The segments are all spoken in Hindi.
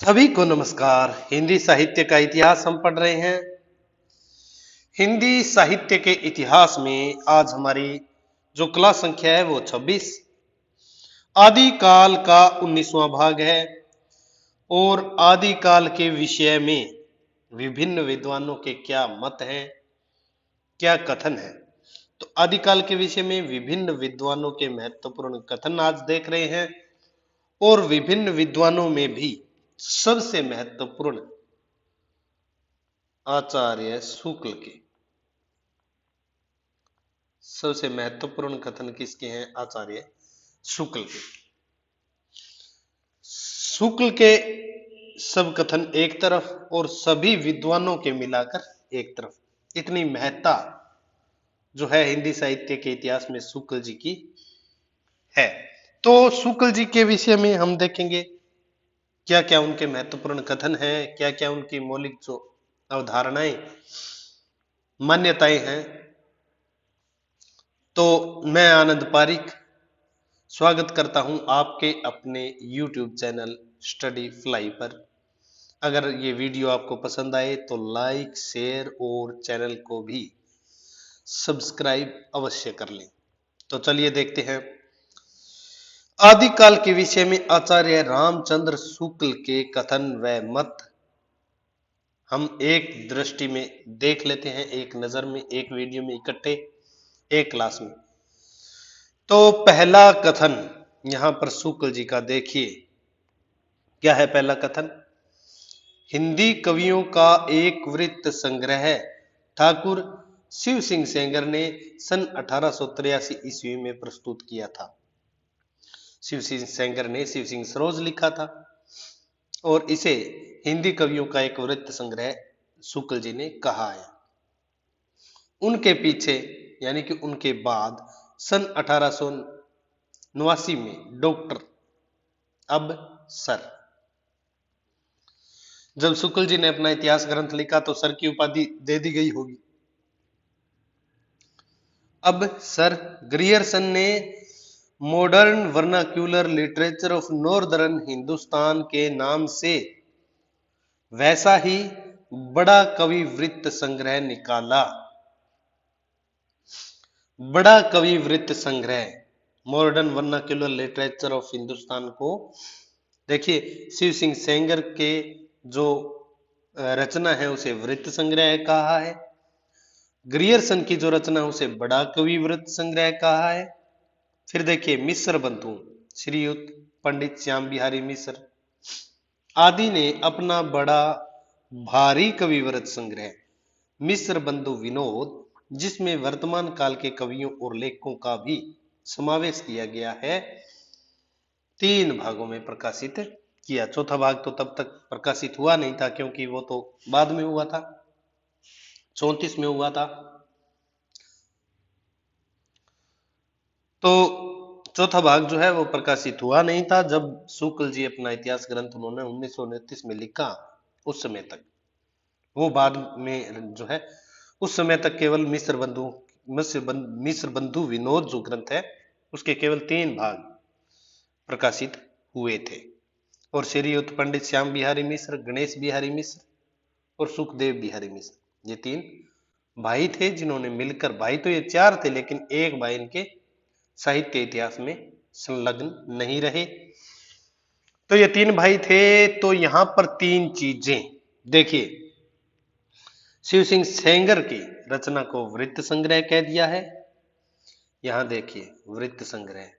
सभी को नमस्कार। हिंदी साहित्य का इतिहास हम पढ़ रहे हैं। हिंदी साहित्य के इतिहास में आज हमारी जो क्लास संख्या है वो 26 आदिकाल का 19वां भाग है। और आदिकाल के विषय में विभिन्न विद्वानों के क्या मत हैं, क्या कथन है। तो आदिकाल के विषय में विभिन्न विद्वानों के महत्वपूर्ण कथन आज देख रहे हैं। और विभिन्न विद्वानों में भी सबसे महत्वपूर्ण आचार्य शुक्ल के सबसे महत्वपूर्ण कथन किसके हैं? आचार्य शुक्ल के। शुक्ल के सब कथन एक तरफ और सभी विद्वानों के मिलाकर एक तरफ। इतनी महत्ता जो है हिंदी साहित्य के इतिहास में शुक्ल जी की है। तो शुक्ल जी के विषय में हम देखेंगे क्या क्या उनके महत्वपूर्ण कथन हैं, क्या क्या उनकी मौलिक जो अवधारणाएं मान्यताएं हैं। तो मैं आनंद पारिक स्वागत करता हूं आपके अपने YouTube चैनल स्टडी फ्लाई पर। अगर ये वीडियो आपको पसंद आए तो लाइक, शेयर और चैनल को भी सब्सक्राइब अवश्य कर लें। तो चलिए देखते हैं आदिकाल के विषय में आचार्य रामचंद्र शुक्ल के कथन व मत। हम एक दृष्टि में देख लेते हैं, एक नजर में, एक वीडियो में इकट्ठे, एक क्लास में। तो पहला कथन यहां पर शुक्ल जी का देखिए, क्या है पहला कथन? हिंदी कवियों का एक वृत्त संग्रह ठाकुर शिव सिंह सेंगर ने सन 1883 ईस्वी में प्रस्तुत किया था। शिव सिंह सेंगर ने शिव सिंह सरोज लिखा था और इसे हिंदी कवियों का एक वृत्त संग्रह शुक्ल जी ने कहा है। उनके पीछे यानी कि उनके बाद सन 1889 में डॉक्टर अब सर, जब शुक्ल जी ने अपना इतिहास ग्रंथ लिखा तो सर की उपाधि दे दी गई होगी। अब सर ग्रियर्सन ने modern vernacular literature of northern Hindustan के नाम से वैसा ही बड़ा कवि वृत्त संग्रह निकाला। बड़ा कवि वृत्त संग्रह, modern vernacular literature of Hindustan को देखिए, शिव सिंह सेंगर के जो रचना है उसे वृत्त संग्रह कहा है। ग्रियर्सन की जो रचना है उसे बड़ा कवि वृत्त संग्रह कहा है। फिर देखिए मिश्र बंधु श्रीयुत पंडित श्याम बिहारी मिश्र आदि ने अपना बड़ा भारी कवि वृत्त संग्रह मिश्र बंधु विनोद, जिसमें वर्तमान काल के कवियों और लेखकों का भी समावेश किया गया है, 3 भागों में प्रकाशित किया। चौथा भाग तो तब तक प्रकाशित हुआ नहीं था क्योंकि वो तो बाद में हुआ था, 34 में हुआ था। तो चौथा भाग जो है वो प्रकाशित हुआ नहीं था जब शुक्ल जी अपना इतिहास ग्रंथ उन्होंने 1929 में लिखा। उस समय तक वो बाद में जो है उस समय तक केवल मिश्र बंधु विनोद जो ग्रंथ है उसके केवल 3 भाग प्रकाशित हुए थे। और श्रीयुत पंडित श्याम बिहारी मिश्र, गणेश बिहारी मिश्र और सुखदेव बिहारी मिश्र, ये 3 भाई थे जिन्होंने मिलकर, भाई तो ये 4 थे लेकिन एक भाई इनके साहित्य इतिहास में संलग्न नहीं रहे। तो ये 3 भाई थे। तो यहां पर 3 चीजें देखिए, शिव सिंह सेंगर की रचना को वृत्त संग्रह कह दिया है, यहां देखिए वृत्त संग्रह।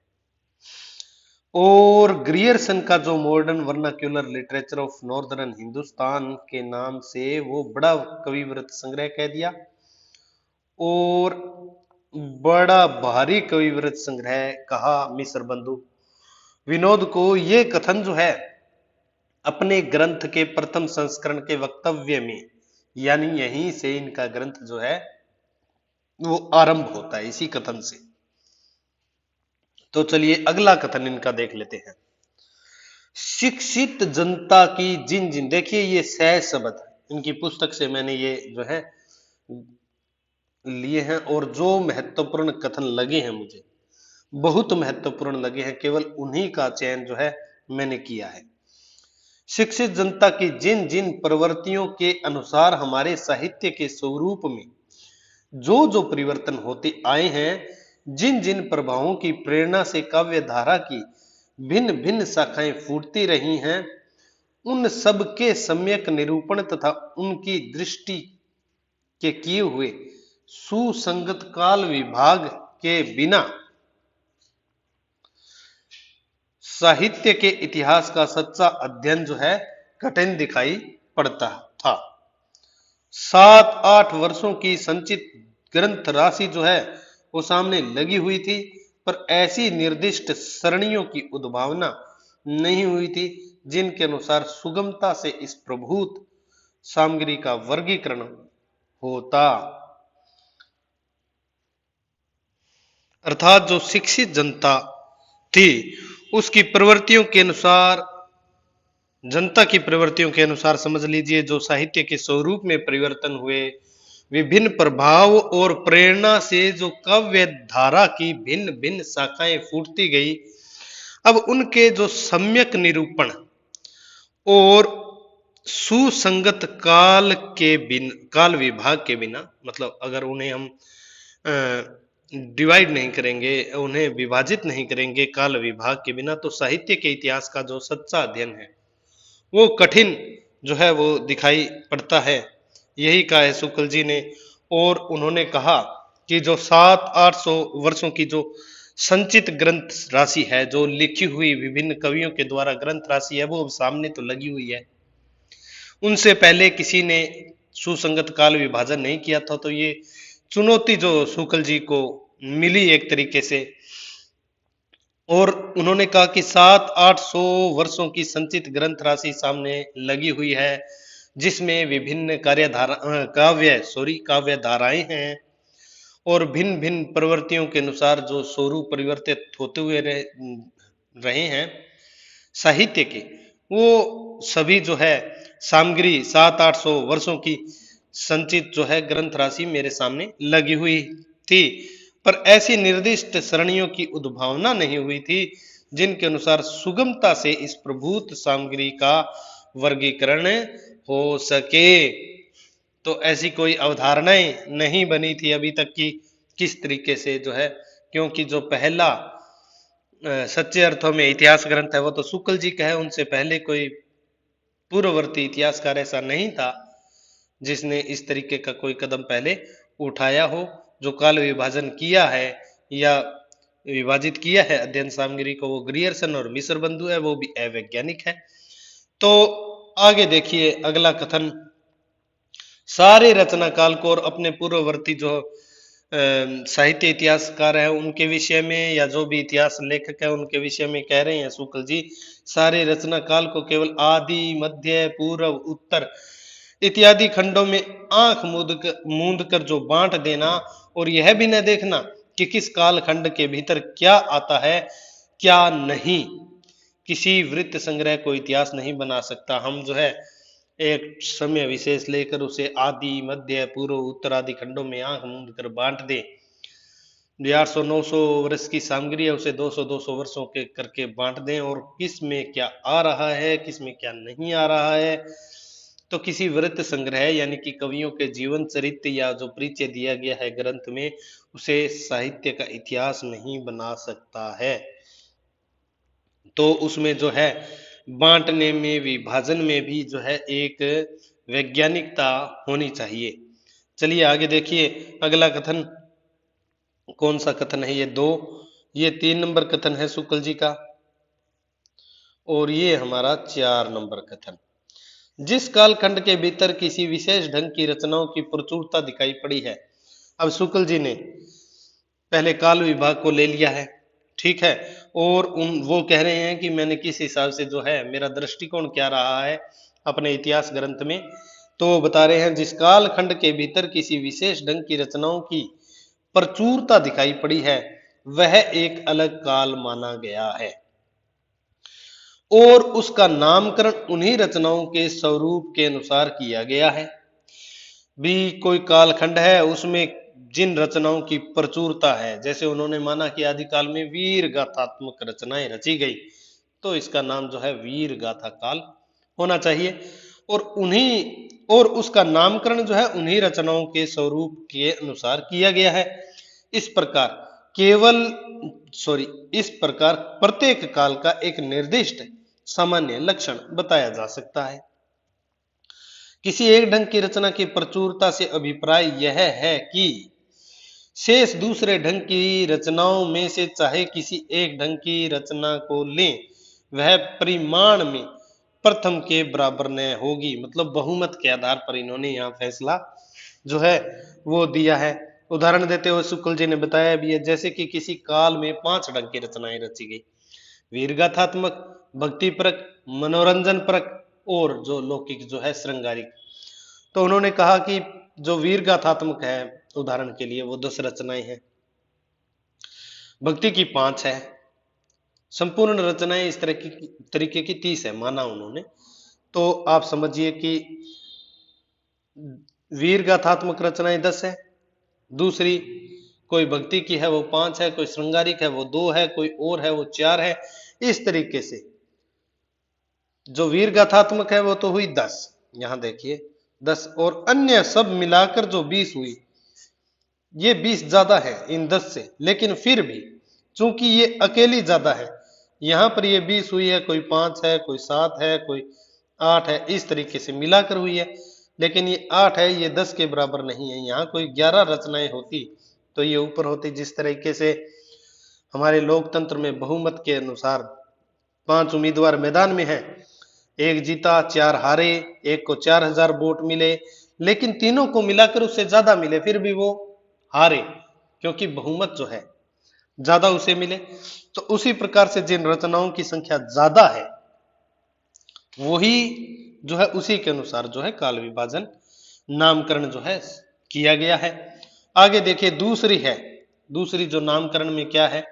और ग्रियर्सन का जो modern vernacular literature of northern Hindustan के नाम से वो बड़ा कवि वृत्त संग्रह कह दिया। और बड़ा भारी कवि वृत्त संग्रह कहा मिश्र बंधु विनोद को। ये कथन जो है अपने ग्रंथ के प्रथम संस्करण के वक्तव्य में, यानी यहीं से इनका ग्रंथ जो है वो आरंभ होता है, इसी कथन से। तो चलिए अगला कथन इनका देख लेते हैं। शिक्षित जनता की जिन जिन, देखिए ये सह शब्द इनकी पुस्तक से मैंने ये जो है लिए हैं और जो महत्वपूर्ण कथन लगे हैं, मुझे बहुत महत्वपूर्ण लगे हैं, केवल उन्हीं का चयन जो है मैंने किया है। शिक्षित जनता की जिन जिन प्रवृत्तियों के अनुसार हमारे साहित्य के स्वरूप में जो जो परिवर्तन होते आए हैं, जिन जिन प्रभावों की प्रेरणा से काव्य धारा की भिन्न भिन्न शाखाएं फूटती रही हैं, उन सब के सम्यक निरूपण तथा उनकी दृष्टि के किए हुए सुसंगत काल विभाग के बिना साहित्य के इतिहास का सच्चा अध्ययन जो है कठिन दिखाई पड़ता था। 7-8 वर्षों की संचित ग्रंथ राशि जो है वो सामने लगी हुई थी, पर ऐसी निर्दिष्ट सरणियों की उद्भावना नहीं हुई थी जिनके अनुसार सुगमता से इस प्रभुत सामग्री का वर्गीकरण होता। अर्थात जो शिक्षित जनता थी उसकी प्रवृत्तियों के अनुसार, जनता की प्रवृत्तियों के अनुसार समझ लीजिए, जो साहित्य के स्वरूप में परिवर्तन हुए, विभिन्न प्रभाव और प्रेरणा से जो काव्य धारा की भिन्न भिन्न शाखाएं फूटती गई, अब उनके जो सम्यक निरूपण और सुसंगत काल विभाग के बिना, मतलब अगर उन्हें हम डिवाइड नहीं करेंगे, उन्हें विभाजित नहीं करेंगे काल विभाग के बिना, तो साहित्य के इतिहास का जो सच्चा अध्ययन है वो कठिन जो है वो दिखाई पड़ता है। यही कहा है शुक्ल जी ने। और उन्होंने कहा कि जो 700-800 वर्षों की जो संचित ग्रंथ राशि है, जो लिखी हुई विभिन्न कवियों के द्वारा ग्रंथ राशि है, वो अब सामने तो लगी हुई है। उनसे पहले किसी ने सुसंगत काल विभाजन नहीं किया था, तो ये चुनौती जो शुक्ल जी को मिली एक तरीके से। और उन्होंने कहा कि 700-800 वर्षों की संचित ग्रंथ राशि सामने लगी हुई है, जिसमें विभिन्न काव्य धाराएं हैं, और भिन्न भिन्न प्रवृत्तियों के अनुसार जो स्वरूप परिवर्तित होते हुए रहे हैं साहित्य के, वो सभी जो है सामग्री 700-800 वर्षों की संचित जो है ग्रंथ राशि मेरे सामने लगी हुई थी, पर ऐसी निर्दिष्ट सरणियों की उद्भावना नहीं हुई थी जिनके अनुसार सुगमता से इस प्रभुत सामग्री का वर्गीकरण हो सके। तो ऐसी कोई अवधारणाएं नहीं बनी थी अभी तक की किस तरीके से जो है, क्योंकि जो पहला सच्चे अर्थों में इतिहास ग्रंथ है वो तो शुक्ल जी का है, उनसे पहले कोई पूर्ववर्ती इतिहासकार ऐसा नहीं था जिसने इस तरीके का कोई कदम पहले उठाया हो। जो काल विभाजन किया है या विभाजित किया है अध्ययन सामग्री को, वो ग्रियर्सन और मिस्र बंधु है, वो भी अवैज्ञानिक है। तो आगे देखिए अगला कथन, सारे रचना काल को और अपने पूर्ववर्ती जो साहित्य इतिहासकार है उनके विषय में, या जो भी इतिहास लेखक है उनके विषय में कह रहे हैं शुक्ल जी, सारे रचना काल को केवल आदि, मध्य, पूर्व, उत्तर इत्यादि खंडों में आंख मूंद कर जो बांट देना, और यह भी न देखना कि किस काल खंड के भीतर क्या आता है क्या नहीं, किसी वृत्त संग्रह को इतिहास नहीं बना सकता। हम जो है एक समय विशेष लेकर उसे आदि, मध्य, पूर्व, उत्तर आदि खंडों में आंख मूंद कर बांट दे। 800-900 वर्ष की सामग्री है, उसे 200-200 वर्षों के करके बांट दें, और किस में क्या आ रहा है किस में क्या नहीं आ रहा है, तो किसी वृत्त संग्रह यानी कि कवियों के जीवन चरित्र या जो परिचय दिया गया है ग्रंथ में, उसे साहित्य का इतिहास नहीं बना सकता है। तो उसमें जो है बांटने में, विभाजन में भी जो है एक वैज्ञानिकता होनी चाहिए। चलिए आगे देखिए अगला कथन कौन सा कथन है, ये 3 नंबर कथन है शुक्ल जी का, और ये हमारा 4 नंबर कथन। जिस कालखंड के भीतर किसी विशेष ढंग की रचनाओं की प्रचुरता दिखाई पड़ी है। अब शुक्ल जी ने पहले काल विभाग को ले लिया है, ठीक है, और वो कह रहे हैं कि मैंने किस हिसाब से जो है मेरा दृष्टिकोण क्या रहा है अपने इतिहास ग्रंथ में, तो बता रहे हैं जिस काल खंड के भीतर किसी विशेष ढंग की रचनाओं की प्रचुरता दिखाई पड़ी है वह एक अलग काल माना गया है, और उसका नामकरण उन्हीं रचनाओं के स्वरूप के अनुसार किया गया है। भी कोई कालखंड है उसमें जिन रचनाओं की प्रचुरता है, जैसे उन्होंने माना कि आदिकाल में वीर गाथात्मक रचनाएं रची गई, तो इसका नाम जो है वीर गाथा काल होना चाहिए, और उसका नामकरण जो है उन्हीं रचनाओं के स्वरूप के अनुसार किया गया है। इस प्रकार केवल इस प्रकार प्रत्येक काल का एक निर्दिष्ट सामान्य लक्षण बताया जा सकता है। किसी एक ढंग की रचना की प्रचुरता से अभिप्राय यह है कि शेष दूसरे ढंग की रचनाओं में से चाहे किसी एक ढंग की रचना को लें, वह परिमाण में प्रथम के बराबर न होगी। मतलब बहुमत के आधार पर इन्होंने यहाँ फैसला जो है वो दिया है। उदाहरण देते हुए शुक्ल जी ने बताया भी है, जैसे कि किसी काल में 5 ढंग की रचनाएं रची गई, वीरगाथात्मक, भक्तिपरक, मनोरंजन परक और जो लौकिक जो है श्रृंगारिक। तो उन्होंने कहा कि जो वीर गाथात्मक है, उदाहरण के लिए वो 10 रचनाएं हैं, भक्ति की 5 है, संपूर्ण रचनाएं इस तरह की तरीके की 30 है माना उन्होंने। तो आप समझिए कि वीर गाथात्मक रचनाएं 10 है, दूसरी कोई भक्ति की है वो 5 है, कोई श्रृंगारिक है वो 2 है, कोई और है वो 4 है। इस तरीके से जो वीर गाथात्मक है वो तो हुई 10, यहां देखिए 10, और अन्य सब मिलाकर जो 20 हुई, ये 20 ज्यादा है इन 10 से, लेकिन फिर भी चूंकि ये अकेली ज्यादा है, यहां पर ये 20 हुई है, कोई 5 है, कोई 7 है, कोई 8 है, इस तरीके से मिलाकर हुई है। लेकिन ये 8 है, ये 10 के बराबर नहीं है। यहाँ कोई 11 रचनाएं होती तो ये ऊपर होती। जिस तरीके से हमारे लोकतंत्र में बहुमत के अनुसार 5 उम्मीदवार मैदान में हैं, एक जीता 4 हारे, एक को 4000 वोट मिले, लेकिन तीनों को मिलाकर उससे ज्यादा मिले, फिर भी वो हारे, क्योंकि बहुमत जो है ज्यादा उसे मिले। तो उसी प्रकार से जिन रचनाओं की संख्या ज्यादा है, वही जो है उसी के अनुसार जो है काल विभाजन नामकरण जो है किया गया है। आगे देखिए दूसरी जो नामकरण में क्या है,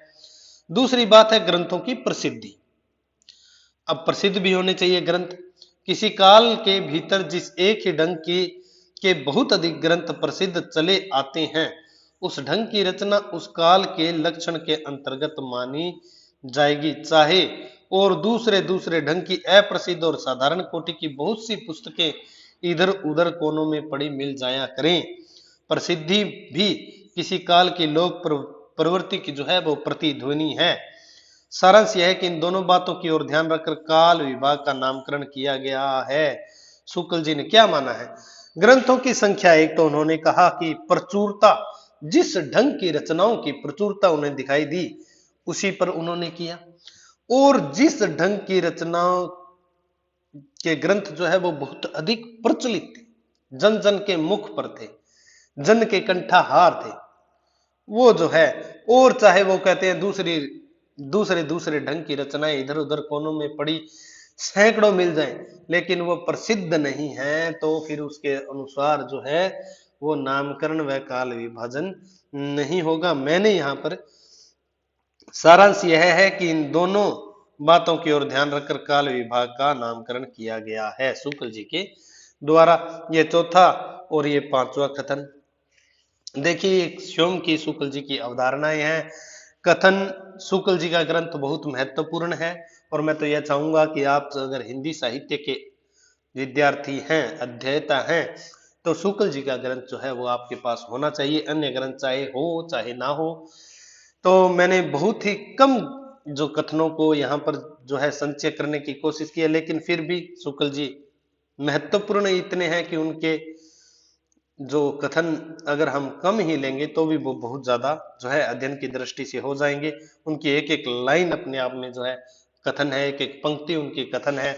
दूसरी बात है ग्रंथों की प्रसिद्धि। अब प्रसिद्ध भी होने चाहिए ग्रंथ। किसी काल के भीतर जिस एक ही ढंग की के बहुत अधिक ग्रंथ प्रसिद्ध चले आते हैं, उस ढंग की रचना उस काल के लक्षण के अंतर्गत मानी जाएगी, चाहे और दूसरे दूसरे ढंग की अप्रसिद्ध और साधारण कोटि की बहुत सी पुस्तकें इधर उधर कोनों में पड़ी मिल जाया करें। प्रसिद्धि भी किसी काल की लोक प्रवृत्ति की जो है वो प्रतिध्वनि है। सारांश यह है कि इन दोनों बातों की ओर ध्यान रखकर काल विभाग का नामकरण किया गया है। शुक्ल जी ने क्या माना है, ग्रंथों की संख्या एक, तो उन्होंने कहा कि प्रचुरता, जिस ढंग की रचनाओं की प्रचुरता उन्हें दिखाई दी उसी पर उन्होंने किया, और जिस ढंग की रचनाओं के ग्रंथ जो है वो बहुत अधिक प्रचलित थे, जन जन के मुख पर थे, जन के कंठाहार थे, वो जो है, और चाहे वो कहते हैं दूसरे दूसरे ढंग की रचनाएं इधर उधर कोनों में पड़ी सैकड़ों मिल जाएं, लेकिन वो प्रसिद्ध नहीं है, तो फिर उसके अनुसार जो है वो नामकरण व काल विभाजन नहीं होगा। मैंने यहाँ पर सारांश यह है कि इन दोनों बातों की ओर ध्यान रखकर काल विभाग का नामकरण किया गया है शुक्ल जी के द्वारा। ये चौथा और ये 5वां कथन। देखिए स्वयं की शुक्ल जी की अवधारणाएं हैं। कथन शुक्ल जी का ग्रंथ बहुत महत्वपूर्ण है, और मैं तो यह चाहूंगा कि आप अगर हिंदी साहित्य के विद्यार्थी हैं, अध्येता हैं, तो शुक्ल जी का ग्रंथ जो है वो आपके पास होना चाहिए। अन्य ग्रंथ चाहे हो चाहे ना हो, तो मैंने बहुत ही कम जो कथनों को यहाँ पर जो है संचय करने की कोशिश की है, लेकिन फिर भी शुक्ल जी महत्वपूर्ण इतने हैं कि उनके जो कथन अगर हम कम ही लेंगे तो भी वो बहुत ज्यादा जो है अध्ययन की दृष्टि से हो जाएंगे। उनकी एक एक लाइन अपने आप में जो है कथन है, एक एक पंक्ति उनकी कथन है।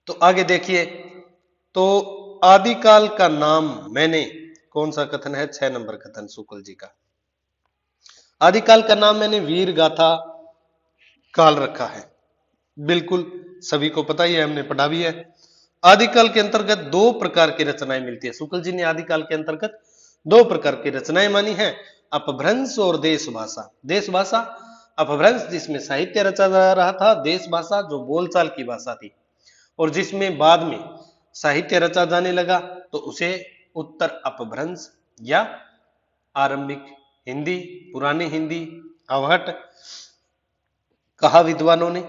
तो आगे देखिए, तो आदिकाल का नाम मैंने, कौन सा कथन है, 6 नंबर कथन शुक्ल जी का। आदिकाल का नाम मैंने वीर गाथा काल रखा है। बिल्कुल सभी को पता ही है, हमने पढ़ा भी है। आदिकाल के अंतर्गत 2 प्रकार की रचनाएं मिलती है। शुक्ल जी ने आदिकाल के अंतर्गत 2 प्रकार की रचनाएं मानी है, अपभ्रंश और देश भाषा। देश भाषा अपभ्रंश जिसमें साहित्य रचा जा रहा था, देश भाषा जो बोलचाल की भाषा थी, और जिसमें बाद में साहित्य रचा जाने लगा तो उसे उत्तर अपभ्रंश या आरंभिक हिंदी, पुरानी हिंदी, अवहट कहा विद्वानों ने।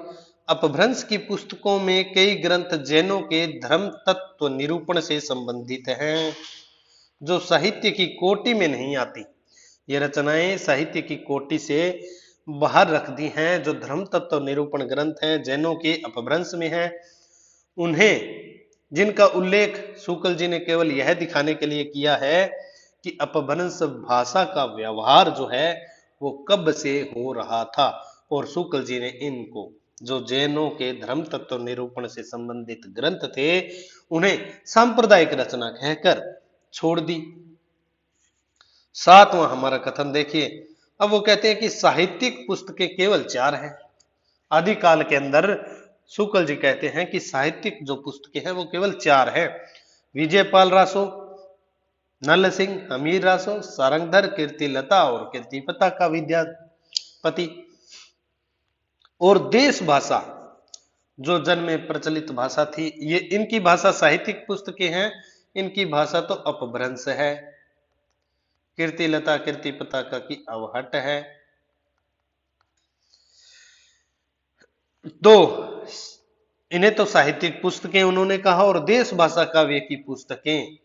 अपभ्रंश की पुस्तकों में कई ग्रंथ जैनों के धर्म तत्व निरूपण से संबंधित हैं, जो साहित्य की कोटि में नहीं आती। ये रचनाएं साहित्य की कोटि से बाहर रख दी हैं, जो धर्म तत्व निरूपण ग्रंथ हैं, जैनों के अपभ्रंश में हैं। उन्हें जिनका उल्लेख शुक्ल जी ने केवल यह दिखाने के लिए किया है कि अपभ्रंश भाषा का व्यवहार जो है वो कब से हो रहा था, और शुक्ल जी ने इनको जो जैनों के धर्म तत्व निरूपण से संबंधित ग्रंथ थे उन्हें सांप्रदायिक रचना कहकर छोड़ दी। सातवां हमारा कथन देखिए। अब वो कहते हैं कि साहित्यिक पुस्तकें केवल 4 हैं। आदिकाल के अंदर शुक्ल जी कहते हैं कि साहित्यिक जो पुस्तकें हैं वो केवल 4 हैं। विजयपाल रासो, नल सिंह, हमीर रासो, सारंगधर, कीर्तिलता और कीर्तिपता का विद्यापति। और देश भाषा जो जन में प्रचलित भाषा थी, ये इनकी भाषा साहित्यिक पुस्तकें हैं, इनकी भाषा तो अपभ्रंश है। कीर्तिलता कीर्तिपता का की अवहट है। तो इन्हें तो साहित्यिक पुस्तकें उन्होंने कहा। और देश भाषा काव्य की पुस्तकें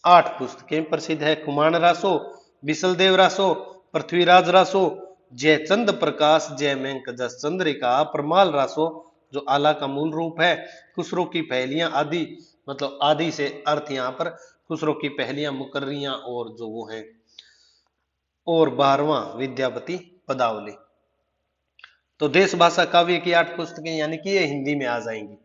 8 पुस्तकें प्रसिद्ध है। कुमार रासो, बिसलदेव रासो, पृथ्वीराज रासो, जयचंद प्रकाश, जयमेंक जस चंद्रिका, परमाल रासो जो आला का मूल रूप है, खुसरो की पहेलियां आदि, मतलब आदि से अर्थ यहाँ पर खुसरो की पहेलियां, मुकर्रियां और जो वो है, और 12वां विद्यापति पदावली। तो देश भाषा काव्य की 8 पुस्तकें यानी कि ये हिंदी में आ जाएंगी,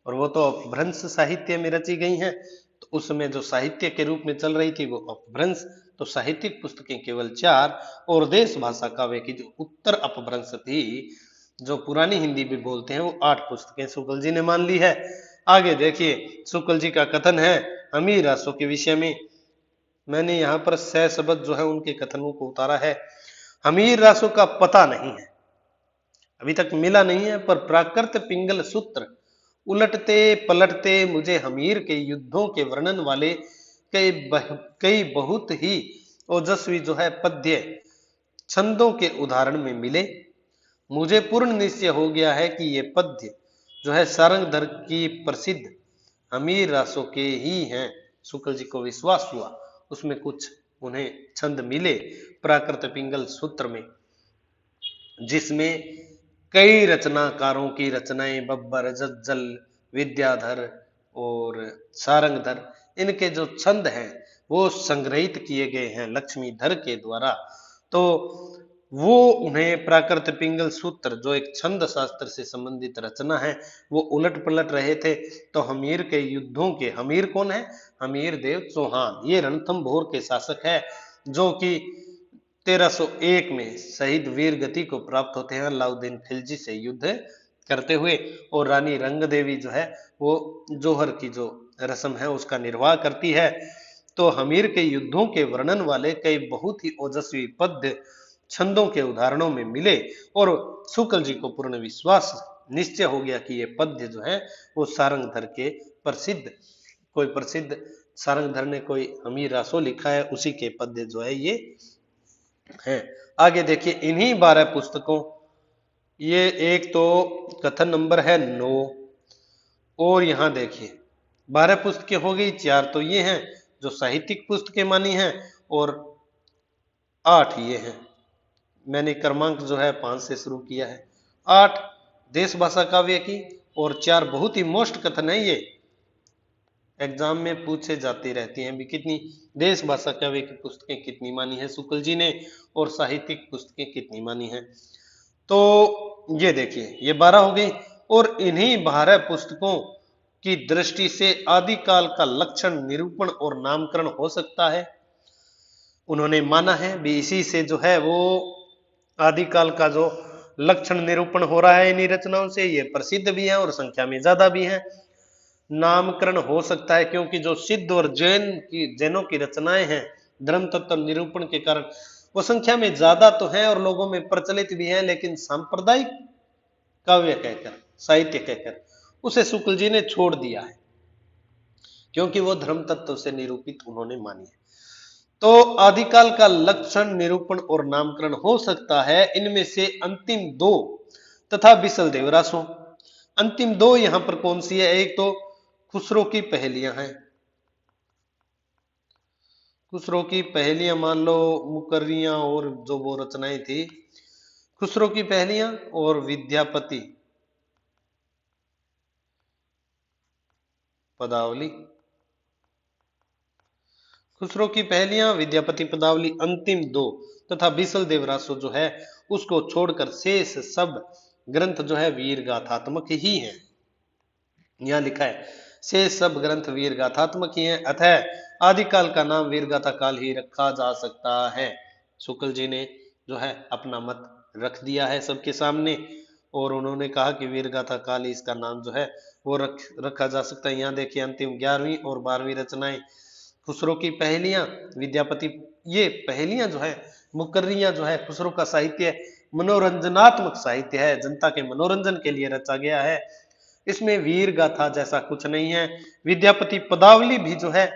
और वो तो अपभ्रंश साहित्य में रची गई हैं। तो उसमें जो साहित्य के रूप में चल रही थी वो अपभ्रंश, तो साहित्यिक पुस्तकें केवल 4, और देश भाषा काव्य की जो उत्तर अपभ्रंश थी जो पुरानी हिंदी में बोलते हैं वो 8 पुस्तकें शुक्ल जी ने मान ली है। आगे देखिए शुक्ल जी का कथन है अमीर रासो के विषय में। मैंने यहाँ पर सह शब्द जो है उनके कथनों को उतारा है। हमीर रासो का पता नहीं है, अभी तक मिला नहीं है, पर प्राकृत पिंगल सूत्र उलटते पलटते मुझे हमीर के युद्धों के वर्णन वाले कई बहुत ही ओजस्वी जो है पद्य छंदों के उदाहरण में मिले। मुझे पूर्ण निश्चय हो गया है कि ये पद्य जो है सारंगधर की प्रसिद्ध हमीर रासों के ही हैं। शुक्ल जी को विश्वास हुआ उसमें कुछ उन्हें छंद मिले प्राकृत पिंगल सूत्र में, जिसमें कई रचनाकारों की रचनाएं बब्बर, जज्जल, विद्याधर और सारंगधर, इनके जो छंद हैं वो संग्रहित किए गए हैं लक्ष्मीधर के द्वारा। तो वो उन्हें प्राकृत पिंगल सूत्र जो एक छंद शास्त्र से संबंधित रचना है वो उलट पलट रहे थे। तो हमीर के युद्धों के, हमीर कौन है? हमीर देव चौहान, ये रणथंभौर के शासक है जो कि 1301 में शहीद वीर गति को प्राप्त होते हैं अलाउद्दीन खिलजी से युद्ध करते हुए, और रानी रंग देवी जो है वो जोहर की जो रस्म है उसका निर्वाह करती है। तो हमीर के युद्धों के वर्णन वाले कई बहुत ही ओजस्वी पद्य छंदों के उदाहरणों में मिले, और शुक्ल जी को पूर्ण विश्वास निश्चय हो गया कि ये पद्य जो है वो सारंगधर के प्रसिद्ध, कोई प्रसिद्ध सारंगधर ने कोई हमीर रासो लिखा है उसी के पद्य जो है ये है। आगे देखिए इन्हीं 12 पुस्तकों, ये एक तो कथन नंबर है 9, और यहां देखिए 12 पुस्तकें हो गई, 4 तो ये हैं जो साहित्यिक पुस्तकें मानी हैं, और 8 ये हैं, मैंने क्रमांक जो है 5 से शुरू किया है। 8 देश भाषा काव्य की, और 4 बहुत ही मोस्ट कथन है, ये एग्जाम में पूछे जाती रहती हैं भी कितनी देश भाषा काव्य की पुस्तकें कितनी मानी है शुक्ल जी ने, और साहित्यिक पुस्तकें कितनी मानी है। तो ये देखिए ये 12 हो गई, और इन्हीं 12 पुस्तकों की दृष्टि से आदिकाल का लक्षण निरूपण और नामकरण हो सकता है। उन्होंने माना है भी इसी से जो है वो आदिकाल का जो लक्षण निरूपण हो रहा है इन्हीं रचनाओं से, ये प्रसिद्ध भी है और संख्या में ज्यादा भी है। नामकरण हो सकता है क्योंकि जो सिद्ध और जैनों की रचनाएं हैं धर्म तत्व निरूपण के कारण वो संख्या में ज्यादा तो है और लोगों में प्रचलित भी है, लेकिन सांप्रदायिक काव्य कहकर, साहित्य कहकर उसे शुक्ल जी ने छोड़ दिया है क्योंकि वो धर्म तत्व से निरूपित उन्होंने मानी है। तो आदिकाल का लक्षण निरूपण और नामकरण हो सकता है इनमें से अंतिम 2 तथा बिसल देवरासो, अंतिम दो यहां पर कौन सी है? एक तो खुसरो की पहेलियां हैं, खुसरो की पहेलियां मान लो, मुकर्रियां और जो वो रचनाएं थी, खुसरो की पहेलियां और विद्यापति पदावली। खुसरो की पहेलियां, विद्यापति पदावली अंतिम दो, तथा बिसल देवरासो जो है उसको छोड़कर शेष सब ग्रंथ जो है वीर गाथात्मक ही हैं। यहां लिखा है शेष सब ग्रंथ वीर गाथात्मक ही हैं, अतः आदिकाल का नाम वीर गाथा काल ही रखा जा सकता है। शुक्ल जी ने जो है अपना मत रख दिया है सबके सामने, और उन्होंने कहा कि वीर गाथा काल ही इसका नाम जो है वो रखा जा सकता है। यहाँ देखिए अंतिम 11वीं और 12वीं रचनाएं, खुसरो की पहेलियां, विद्यापति, ये पहेलियां जो है, मुकर्रियां जो है, खुसरो का साहित्य मनोरंजनात्मक साहित्य है, जनता के मनोरंजन के लिए रचा गया है, इसमें वीर गाथा जैसा कुछ नहीं है। विद्यापति पदावली भी जो है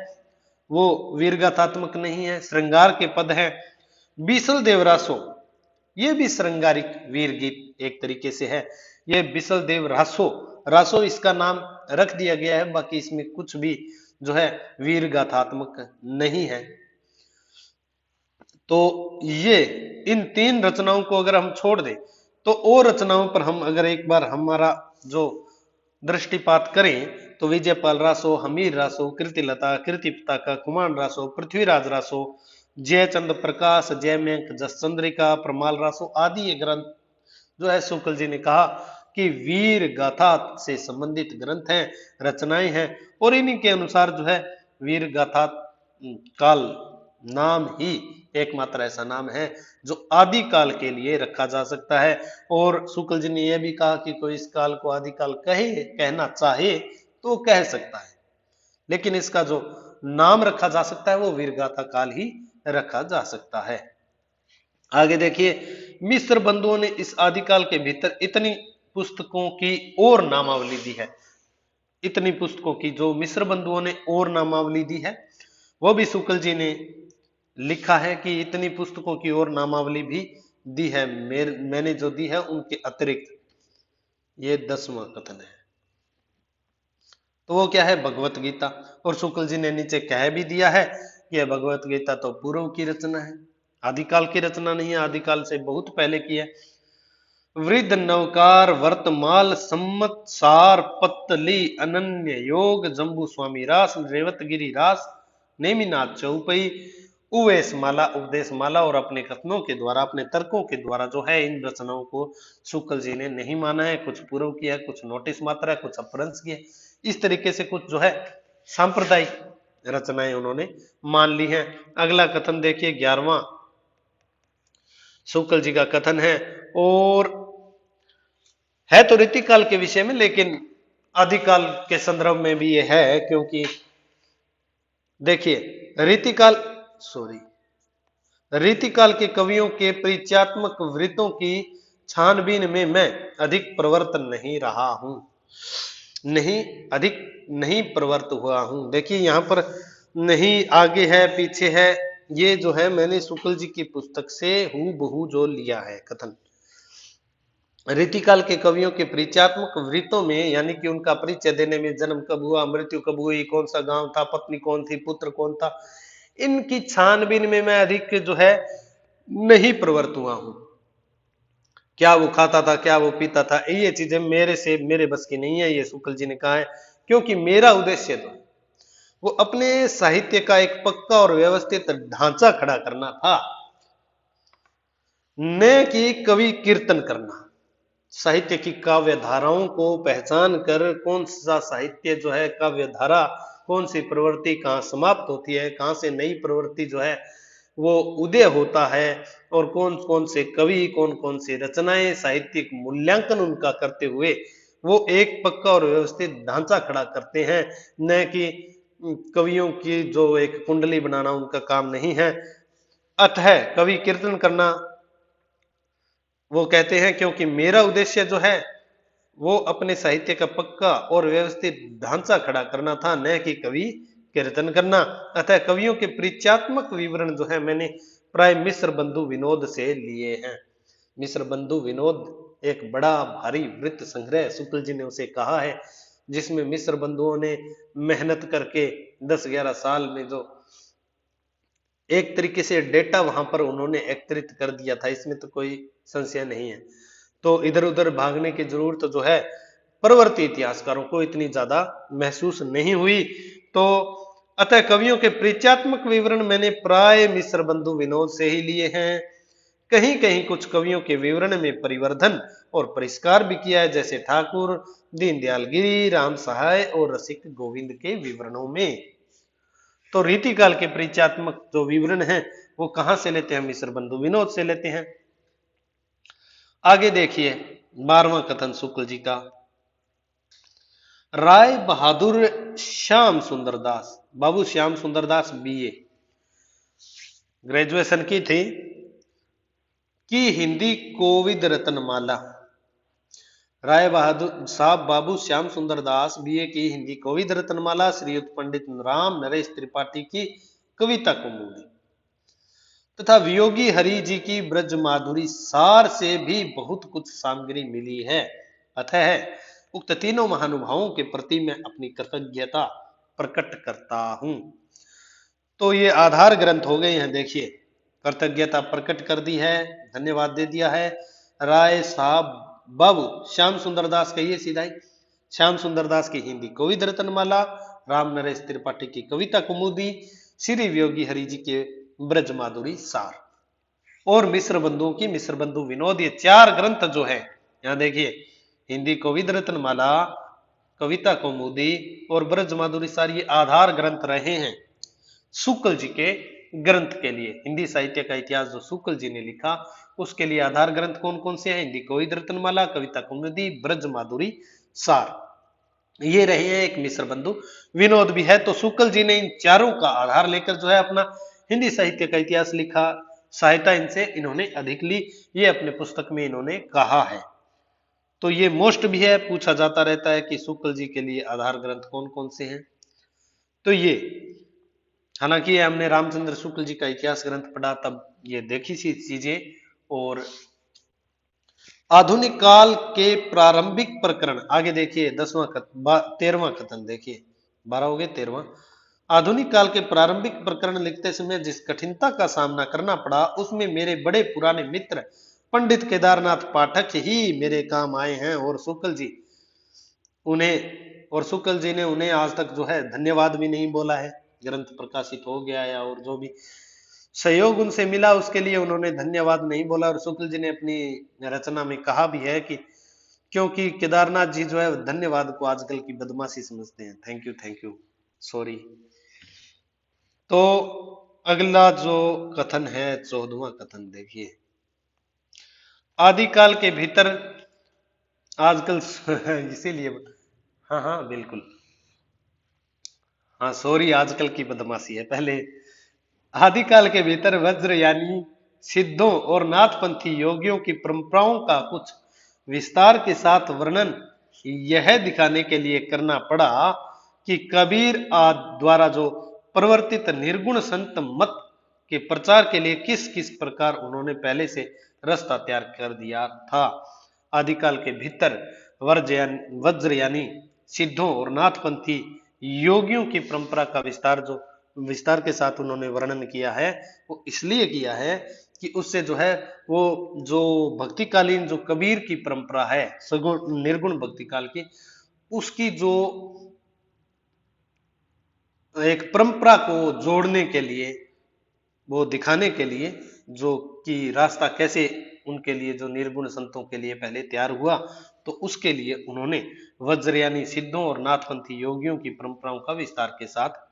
वो वीर गाथात्मक नहीं है, श्रृंगार के पद है। बीसल देवरासो ये भी श्रृंगारिक वीर गीत एक तरीके से है। ये बिसल देव रासो, रासो इसका नाम रख दिया गया है, बाकी इसमें कुछ भी जो है वीर गाथात्मक नहीं है। तो ये इन तीन रचनाओं को अगर हम छोड़ दें तो और रचनाओं पर हम अगर एक बार हमारा जो दृष्टिपात करें तो विजयपाल रासो, हमीर रासो, कीर्तिलता, कीर्तिपताका, कुमार रासो, पृथ्वीराज रासो, जयचंद प्रकाश, जयमंक, जसचंद्रिका, प्रमाल रासो आदि ये ग्रंथ जो है शुक्ल जी ने कहा कि वीर गाथा से संबंधित ग्रंथ हैं, रचनाएं हैं, और इन्हीं के अनुसार जो है वीर गाथा काल नाम ही एकमात्र ऐसा नाम है जो आदि काल के लिए रखा जा सकता है। और शुक्ल जी ने यह भी कहा कि कोई इस काल को आदि काल कहना चाहे तो कह सकता है, लेकिन इसका जो नाम रखा जा सकता है वो वीरगाथा काल ही रखा जा सकता है। आगे देखिए, मिस्र बंधुओं ने इस आदिकाल के भीतर इतनी पुस्तकों की और नामावली दी है, इतनी पुस्तकों की जो मिस्र बंधुओं ने और नामावली दी है वो भी शुक्ल जी ने लिखा है कि इतनी पुस्तकों की और नामावली भी दी है, मैंने जो दी है उनके अतिरिक्त। ये 10वां कथन है। तो वो क्या है? भगवत गीता। और शुक्ल जी ने नीचे कह भी दिया है कि यह भगवत गीता तो पूर्व की रचना है, आदिकाल की रचना नहीं है, आदिकाल से बहुत पहले की है। वृद्ध नवकार वर्तमाल सम्मत सार पत्तली अनन्य योग जम्बू स्वामी रास रेवतगिरी रास नेमिनाथ चौपई उवेश माला उपदेश माला और अपने कथनों के द्वारा, अपने तर्कों के द्वारा जो है इन रचनाओं को शुक्ल जी ने नहीं माना है, कुछ पूर्व किया है, कुछ नोटिस मात्रा है, कुछ अपभ्रंश किए, इस तरीके से कुछ जो है सांप्रदायिक रचनाएं उन्होंने मान ली हैं। अगला कथन देखिए 11वां शुक्ल जी का कथन है, और है तो रीतिकाल के विषय में लेकिन आदिकाल के संदर्भ में भी ये है, क्योंकि देखिए रीतिकाल के कवियों के परिचयात्मक वृत्तों की छानबीन में मैं अधिक प्रवर्त नहीं रहा हूं, अधिक नहीं प्रवर्त हुआ हूं। देखिए यहां पर नहीं आगे है पीछे है, ये जो है मैंने शुक्ल जी की पुस्तक से हूबहू जो लिया है कथन। रीतिकाल के कवियों के परिचयात्मक वृत्तों में, यानी कि उनका परिचय देने में, जन्म कब हुआ, मृत्यु कब हुई, कौन सा गांव था, पत्नी कौन थी, पुत्र कौन था, इनकी छानबीन में मैं अधिक जो है नहीं प्रवृत्त हुआ हूं। क्या वो खाता था, क्या वो पीता था, ये चीजें मेरे बस की नहीं है, ये शुक्ल जी ने कहा है, क्योंकि मेरा उद्देश्य तो वो अपने साहित्य का एक पक्का और व्यवस्थित ढांचा खड़ा करना था, न कि कवि कीर्तन करना। साहित्य की काव्य धाराओं को पहचान कर कौन सा साहित्य जो है काव्य धारा, कौन सी प्रवृत्ति कहाँ समाप्त होती है, कहाँ से नई प्रवृत्ति जो है वो उदय होता है, और कौन कौन से कवि, कौन कौन सी रचनाएं, साहित्यिक मूल्यांकन उनका करते हुए वो एक पक्का और व्यवस्थित ढांचा खड़ा करते हैं, न कि कवियों की जो एक कुंडली बनाना उनका काम नहीं है। अतः कवि कीर्तन करना वो कहते हैं, क्योंकि मेरा उद्देश्य जो है वो अपने साहित्य का पक्का और व्यवस्थित ढांचा खड़ा करना था, न कि कवि कीर्तन करना। अतः कवियों के परिचयात्मक विवरण जो है मैंने प्राय मिस्र बंधु विनोद से लिए हैं। मिस्र बंधु विनोद एक बड़ा भारी वृत्त संग्रह शुक्ल जी ने उसे कहा है, जिसमें मिस्र बंधुओं ने मेहनत करके 10-11 साल में जो एक तरीके से डेटा वहां पर उन्होंने एकत्रित कर दिया था, इसमें तो कोई संशय नहीं है। तो इधर उधर भागने की जरूरत जो है परवर्ती इतिहासकारों को इतनी ज्यादा महसूस नहीं हुई। तो अतः कवियों के परिचयात्मक विवरण मैंने प्राय मिस्र बंधु विनोद से ही लिए हैं। कहीं कहीं कुछ कवियों के विवरण में परिवर्धन और परिष्कार भी किया है, जैसे ठाकुर दीनदयाल गिरी, राम सहाय और रसिक गोविंद के विवरणों में। तो रीतिकाल के परिचयात्मक जो विवरण है वो कहां से लेते हैं? मिस्र बंधु विनोद से लेते हैं। आगे देखिए 12वां कथन शुक्ल जी का। राय बहादुर श्याम सुंदर दास, बाबू श्याम सुंदर दास बीए ग्रेजुएशन की थी, की हिंदी कोविद रत्नमाला। राय बहादुर साहब बाबू श्याम सुंदर दास बीए की हिंदी कोविद रत्नमाला, श्रीयुत पंडित राम नरेश त्रिपाठी की कविता कुमुदी तथा वियोगी हरि जी की ब्रज माधुरी सार से भी बहुत कुछ सामग्री मिली है। अतः उक्त तीनों महानुभावों के प्रति मैं अपनी कृतज्ञता प्रकट करता हूं। तो ये आधार ग्रंथ हो गए हैं। देखिए कृतज्ञता प्रकट कर दी है, धन्यवाद दे दिया है। राय साहब बाबू श्याम सुंदर दास, कहिए सीधा ही, श्याम सुंदर दास की हिंदी कोविद रत्नमाला, राम नरेश त्रिपाठी की कविता कुमुदी, श्री वियोगी हरि जी के ब्रज माधुरी सार और मिस्र बंधुओं की मिस्र बंधु विनोद, ये 4 ग्रंथ जो है, यहां देखिए हिंदी कोविद रत्नमाला, कविता कौमुदी और ब्रज माधुरी सार, ये आधार ग्रंथ रहे हैं शुक्ल जी के ग्रंथ के लिए। हिंदी साहित्य का इतिहास जो शुक्ल जी ने लिखा उसके लिए आधार ग्रंथ कौन कौन से हैं? हिंदी कोविद रत्नमाला, कविता कौमुदी, ब्रज माधुरी सार, ये रहे हैं। एक मिस्र बंधु विनोद भी है। तो शुक्ल जी ने इन चारों का आधार लेकर जो है अपना हिंदी साहित्य का इतिहास लिखा। सहायता इनसे इन्होंने अधिक ली, ये अपने पुस्तक में इन्होंने कहा है। तो ये मोस्ट भी है, पूछा जाता रहता है कि शुक्ल जी के लिए आधार ग्रंथ कौन कौन से हैं। तो ये हालांकि हमने रामचंद्र शुक्ल जी का इतिहास ग्रंथ पढ़ा तब ये देखी सी चीजें। और आधुनिक काल के प्रारंभिक प्रकरण, आगे देखिए 13वां कथन देखिए, 12 हो गए 13वां। आधुनिक काल के प्रारंभिक प्रकरण लिखते समय जिस कठिनता का सामना करना पड़ा उसमें मेरे बड़े पुराने मित्र पंडित केदारनाथ पाठक ही मेरे काम आए हैं, और शुक्ल जी ने उन्हें आज तक जो है धन्यवाद भी नहीं बोला है। ग्रंथ प्रकाशित हो गया या और जो भी सहयोग उनसे मिला उसके लिए उन्होंने धन्यवाद नहीं बोला। और शुक्ल जी ने अपनी रचना में कहा भी है कि क्योंकि केदारनाथ जी जो है धन्यवाद को आजकल की बदमाशी समझते हैं। Thank you sorry. तो अगला जो कथन है 14वां कथन देखिए, आदिकाल के भीतर आजकल इसीलिए हाँ बिल्कुल, हाँ सॉरी, आजकल की बदमाशी है। पहले आदिकाल के भीतर वज्र यानी सिद्धों और नाथपंथी योगियों की परंपराओं का कुछ विस्तार के साथ वर्णन यह दिखाने के लिए करना पड़ा कि कबीर आदि द्वारा जो प्रवर्तित निर्गुण संत मत के प्रचार के लिए किस किस प्रकार उन्होंने पहले से रास्ता तैयार कर दिया था। आदिकाल के भीतर वज्र यानी सिद्धों और नाथपंथी योगियों की परंपरा का विस्तार के साथ उन्होंने वर्णन किया है। वो इसलिए किया है कि उससे जो है वो जो भक्तिकालीन जो कबीर की परंपरा है सगुण निर्गुण भक्ति काल की, उसकी जो एक परंपरा को जोड़ने के लिए, वो दिखाने के लिए जो कि रास्ता कैसे उनके लिए जो निर्गुण संतों के लिए पहले तैयार हुआ, तो उसके लिए उन्होंने वज्र यानी सिद्धों और नाथपंथी योगियों की परंपराओं का विस्तार के साथ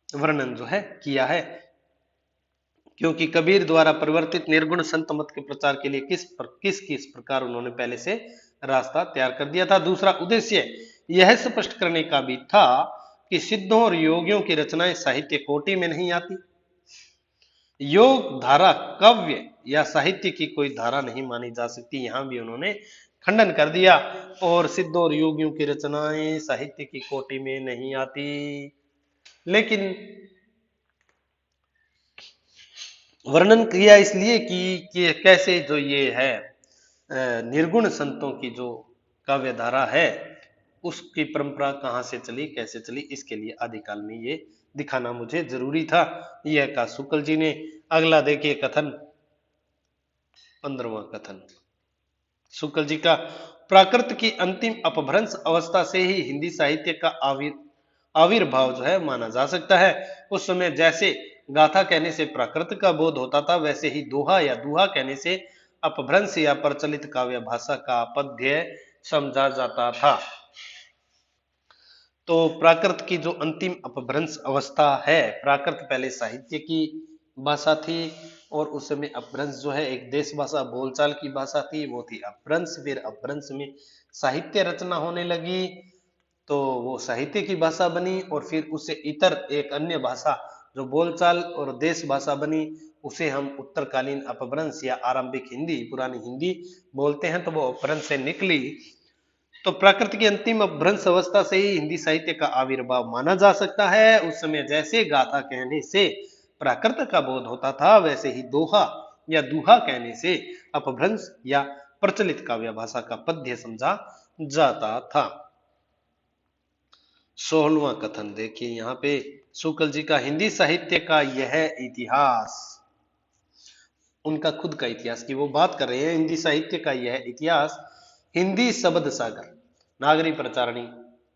वर्णन जो है किया है। क्योंकि कबीर द्वारा परिवर्तित निर्गुण संत मत के प्रचार के लिए किस प्रकार उन्होंने पहले से रास्ता तैयार कर दिया था। दूसरा उद्देश्य यह स्पष्ट करने का भी था कि सिद्धों और योगियों की रचनाएं साहित्य कोटि में नहीं आती। योग धारा काव्य या साहित्य की कोई धारा नहीं मानी जा सकती, यहां भी उन्होंने खंडन कर दिया। और सिद्धों और योगियों की रचनाएं साहित्य की कोटि में नहीं आती, लेकिन वर्णन किया इसलिए कि कैसे जो ये है निर्गुण संतों की जो काव्य धारा है उसकी परंपरा कहाँ से चली, कैसे चली, इसके लिए आदिकाल में ये दिखाना मुझे जरूरी था। यह कहा शुक्ल जी ने। अगला देखिए कथन, 15वां कथन शुक्ल जी का। प्राकृत की अंतिम अपभ्रंश अवस्था से ही हिंदी साहित्य का आविर्भाव जो है माना जा सकता है। उस समय जैसे गाथा कहने से प्राकृत का बोध होता था, वैसे ही दोहा या दुहा कहने से अपभ्रंश या प्रचलित काव्य भाषा का पद्य समझा जाता था। तो प्राकृत की जो अंतिम अपभ्रंश अवस्था है, प्राकृत पहले साहित्य की भाषा थी और उस समय अपभ्रंश जो है एक देश भाषा बोलचाल की भाषा थी, वो थी अपभ्रंश। फिर अपभ्रंश में साहित्य रचना होने लगी तो वो साहित्य की भाषा बनी और फिर उससे इतर एक अन्य भाषा जो बोलचाल और देश भाषा बनी, उसे हम उत्तरकालीन अपभ्रंश या आरंभिक हिंदी, पुरानी हिंदी बोलते हैं, तो वो अपभ्रंश से निकली। तो प्राकृत की अंतिम अपभ्रंश अवस्था से ही हिंदी साहित्य का आविर्भाव माना जा सकता है। उस समय जैसे गाथा कहने से प्राकृत का बोध होता था, वैसे ही दोहा या दुहा कहने से अपभ्रंश या प्रचलित काव्य भाषा का पद्य समझा जाता था। 16वां कथन देखिए यहाँ पे शुक्ल जी का। हिंदी साहित्य का यह इतिहास, उनका खुद का इतिहास की वो बात कर रहे हैं। हिंदी साहित्य का यह इतिहास हिंदी शब्द सागर नागरी प्रचारणी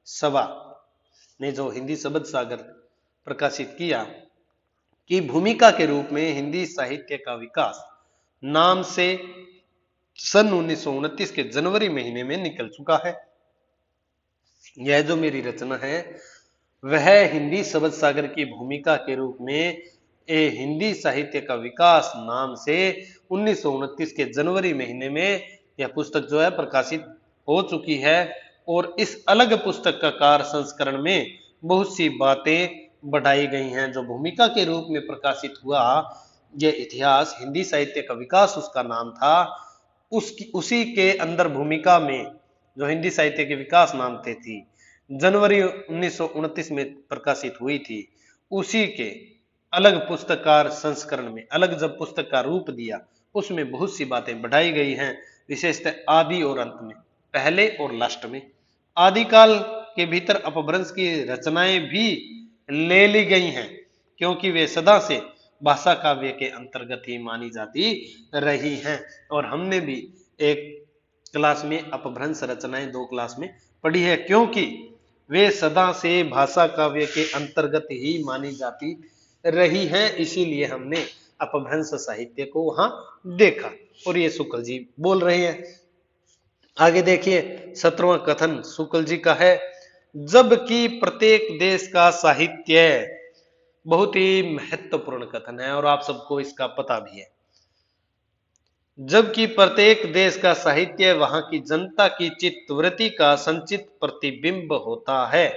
सभा ने जो हिंदी शब्द सागर प्रकाशित किया की भूमिका के रूप में हिंदी साहित्य का विकास नाम से सन 1929 के जनवरी महीने में निकल चुका है। यह जो मेरी रचना है वह हिंदी शब्द सागर की भूमिका के रूप में हिंदी साहित्य का विकास नाम से 1929 के जनवरी महीने में यह पुस्तक जो है प्रकाशित हो चुकी है। और इस अलग पुस्तकाकार संस्करण में बहुत सी बातें बढ़ाई गई हैं। जो भूमिका के रूप में प्रकाशित हुआ यह इतिहास हिंदी साहित्य का विकास उसका नाम था, उसकी उसी के अंदर भूमिका में जो हिंदी साहित्य के विकास नाम से थी, जनवरी 1929 में प्रकाशित हुई थी, उसी के अलग पुस्तकार संस्करण में अलग जब पुस्तक का रूप दिया उसमें बहुत सी बातें बढ़ाई गई हैं, विशेषतः आदि और अंत में, पहले और लास्ट में। आदिकाल के भीतर अपभ्रंश की रचनाएं भी ले ली गई हैं क्योंकि वे सदा से भाषा काव्य के अंतर्गत ही मानी जाती रही हैं। और हमने भी एक क्लास में अपभ्रंश रचनाएं 2 क्लास में पढ़ी है क्योंकि वे सदा से भाषा काव्य के अंतर्गत ही मानी जाती रही हैं, इसीलिए हमने अपभ्रंश साहित्य को वहां देखा। और ये शुक्ल जी बोल रहे हैं। आगे देखिए 17वां कथन शुक्ल जी का है। जबकि प्रत्येक देश का साहित्य, बहुत ही महत्वपूर्ण कथन है और आप सबको इसका पता भी है। जबकि प्रत्येक देश का साहित्य वहां की जनता की चित्तवृत्ति का संचित प्रतिबिंब होता है,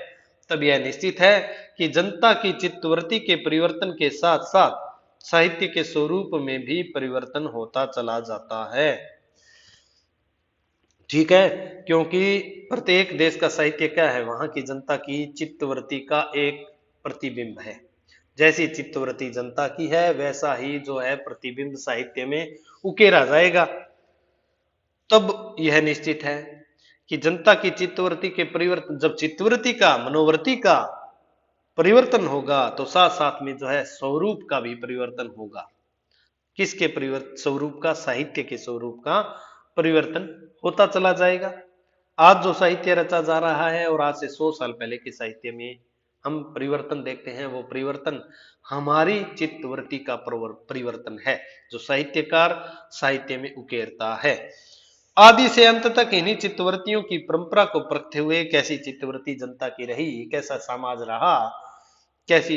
तब यह निश्चित है कि जनता की चित्तवृत्ति के परिवर्तन के साथ साथ साहित्य के स्वरूप में भी परिवर्तन होता चला जाता है। ठीक है, क्योंकि प्रत्येक देश का साहित्य क्या है, वहां की जनता की चित्तवृत्ति का एक प्रतिबिंब है। जैसी चित्तवृत्ति जनता की है वैसा ही जो है प्रतिबिंब साहित्य में उकेरा जाएगा। तब यह निश्चित है कि जनता की चित्तवृत्ति के परिवर्तन, जब चित्तवृत्ति का मनोवृत्ति का परिवर्तन होगा तो साथ साथ में जो है स्वरूप का भी परिवर्तन होगा। किसके परिवर्तन? स्वरूप का, साहित्य के स्वरूप का परिवर्तन होता चला जाएगा। आज जो साहित्य रचा जा रहा है और आज से 100 साल पहले के साहित्य में हम परिवर्तन देखते हैं, वो परिवर्तन हमारी चित्तवृत्ति का परिवर्तन है जो साहित्यकार साहित्य में उकेरता है। आदि से अंत तक इन्हीं चित्तवृत्तियों की परंपरा को परखते हुए कैसी चित्तवृत्ति जनता की रही, कैसा समाज रहा, कैसी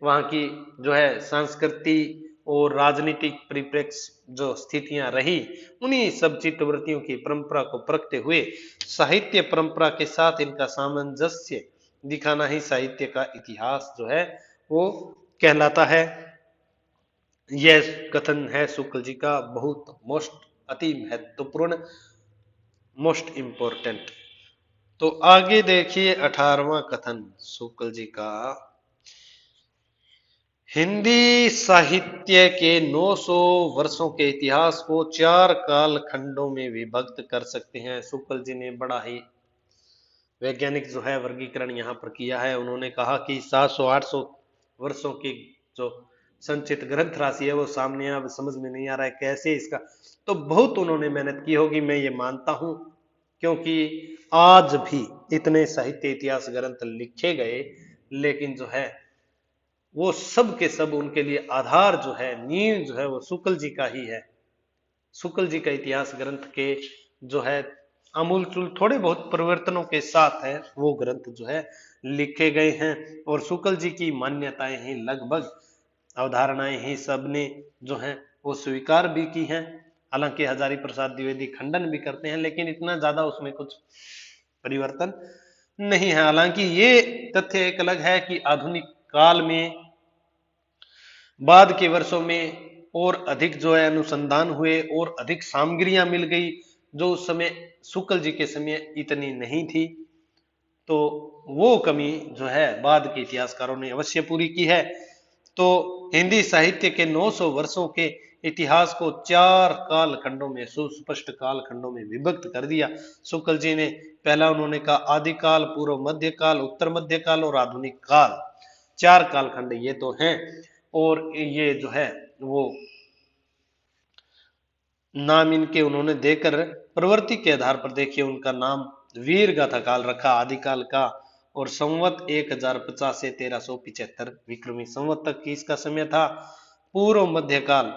वहां की जो है संस्कृति और राजनीतिक परिप्रेक्ष्य जो स्थितियां रही, उन्हीं सब चित्तवृत्तियों की परंपरा को परखते हुए साहित्य परंपरा के साथ इनका सामंजस्य दिखाना ही साहित्य का इतिहास जो है वो कहलाता है। यह कथन है शुक्ल जी का, बहुत मोस्ट अति महत्वपूर्ण, मोस्ट इंपोर्टेंट। तो आगे देखिए 18वां कथन शुक्ल जी का। हिंदी साहित्य के 900 वर्षों के इतिहास को 4 काल खंडों में विभक्त कर सकते हैं। शुक्ल जी ने बड़ा ही वैज्ञानिक जो है वर्गीकरण यहाँ पर किया है। उन्होंने कहा कि 700-800 वर्षों की जो संचित ग्रंथ राशि है वो सामने अब समझ में नहीं आ रहा है कैसे इसका, तो बहुत उन्होंने मेहनत की होगी, मैं ये मानता हूं, क्योंकि आज भी इतने साहित्य इतिहास ग्रंथ लिखे गए, लेकिन जो है वो सब के सब उनके लिए आधार जो है, नींव जो है वो शुक्ल जी का ही है। शुक्ल जी का इतिहास ग्रंथ के जो है अमूल चूल थोड़े बहुत परिवर्तनों के साथ है वो ग्रंथ जो है लिखे गए हैं। और शुक्ल जी की मान्यताएं ही लगभग, अवधारणाएं ही सबने जो है वो स्वीकार भी की हैं। हालांकि हजारी प्रसाद द्विवेदी खंडन भी करते हैं, लेकिन इतना ज्यादा उसमें कुछ परिवर्तन नहीं है। हालांकि ये तथ्य एक अलग है कि आधुनिक काल में बाद के वर्षों में और अधिक जो है अनुसंधान हुए और अधिक सामग्रियां मिल गई, जो उस समय शुक्ल जी के समय इतनी नहीं थी। तो वो कमी जो है बाद के इतिहासकारों ने अवश्य पूरी की है। तो हिंदी साहित्य के 900 वर्षों के इतिहास को 4 काल खंडों में, सुस्पष्ट काल खंडों में विभक्त कर दिया शुक्ल जी ने। पहला उन्होंने कहा आदिकाल, पूर्व मध्यकाल, उत्तर मध्यकाल और आधुनिक काल। 4 कालखंड ये तो हैं। और ये जो है वो नाम इनके उन्होंने देकर प्रवृत्ति के आधार पर देखिए उनका नाम वीर गाथा काल रखा आदिकाल का। और संवत 1050 से 1375 विक्रमी संवत तक की इसका समय था। पूर्व मध्यकाल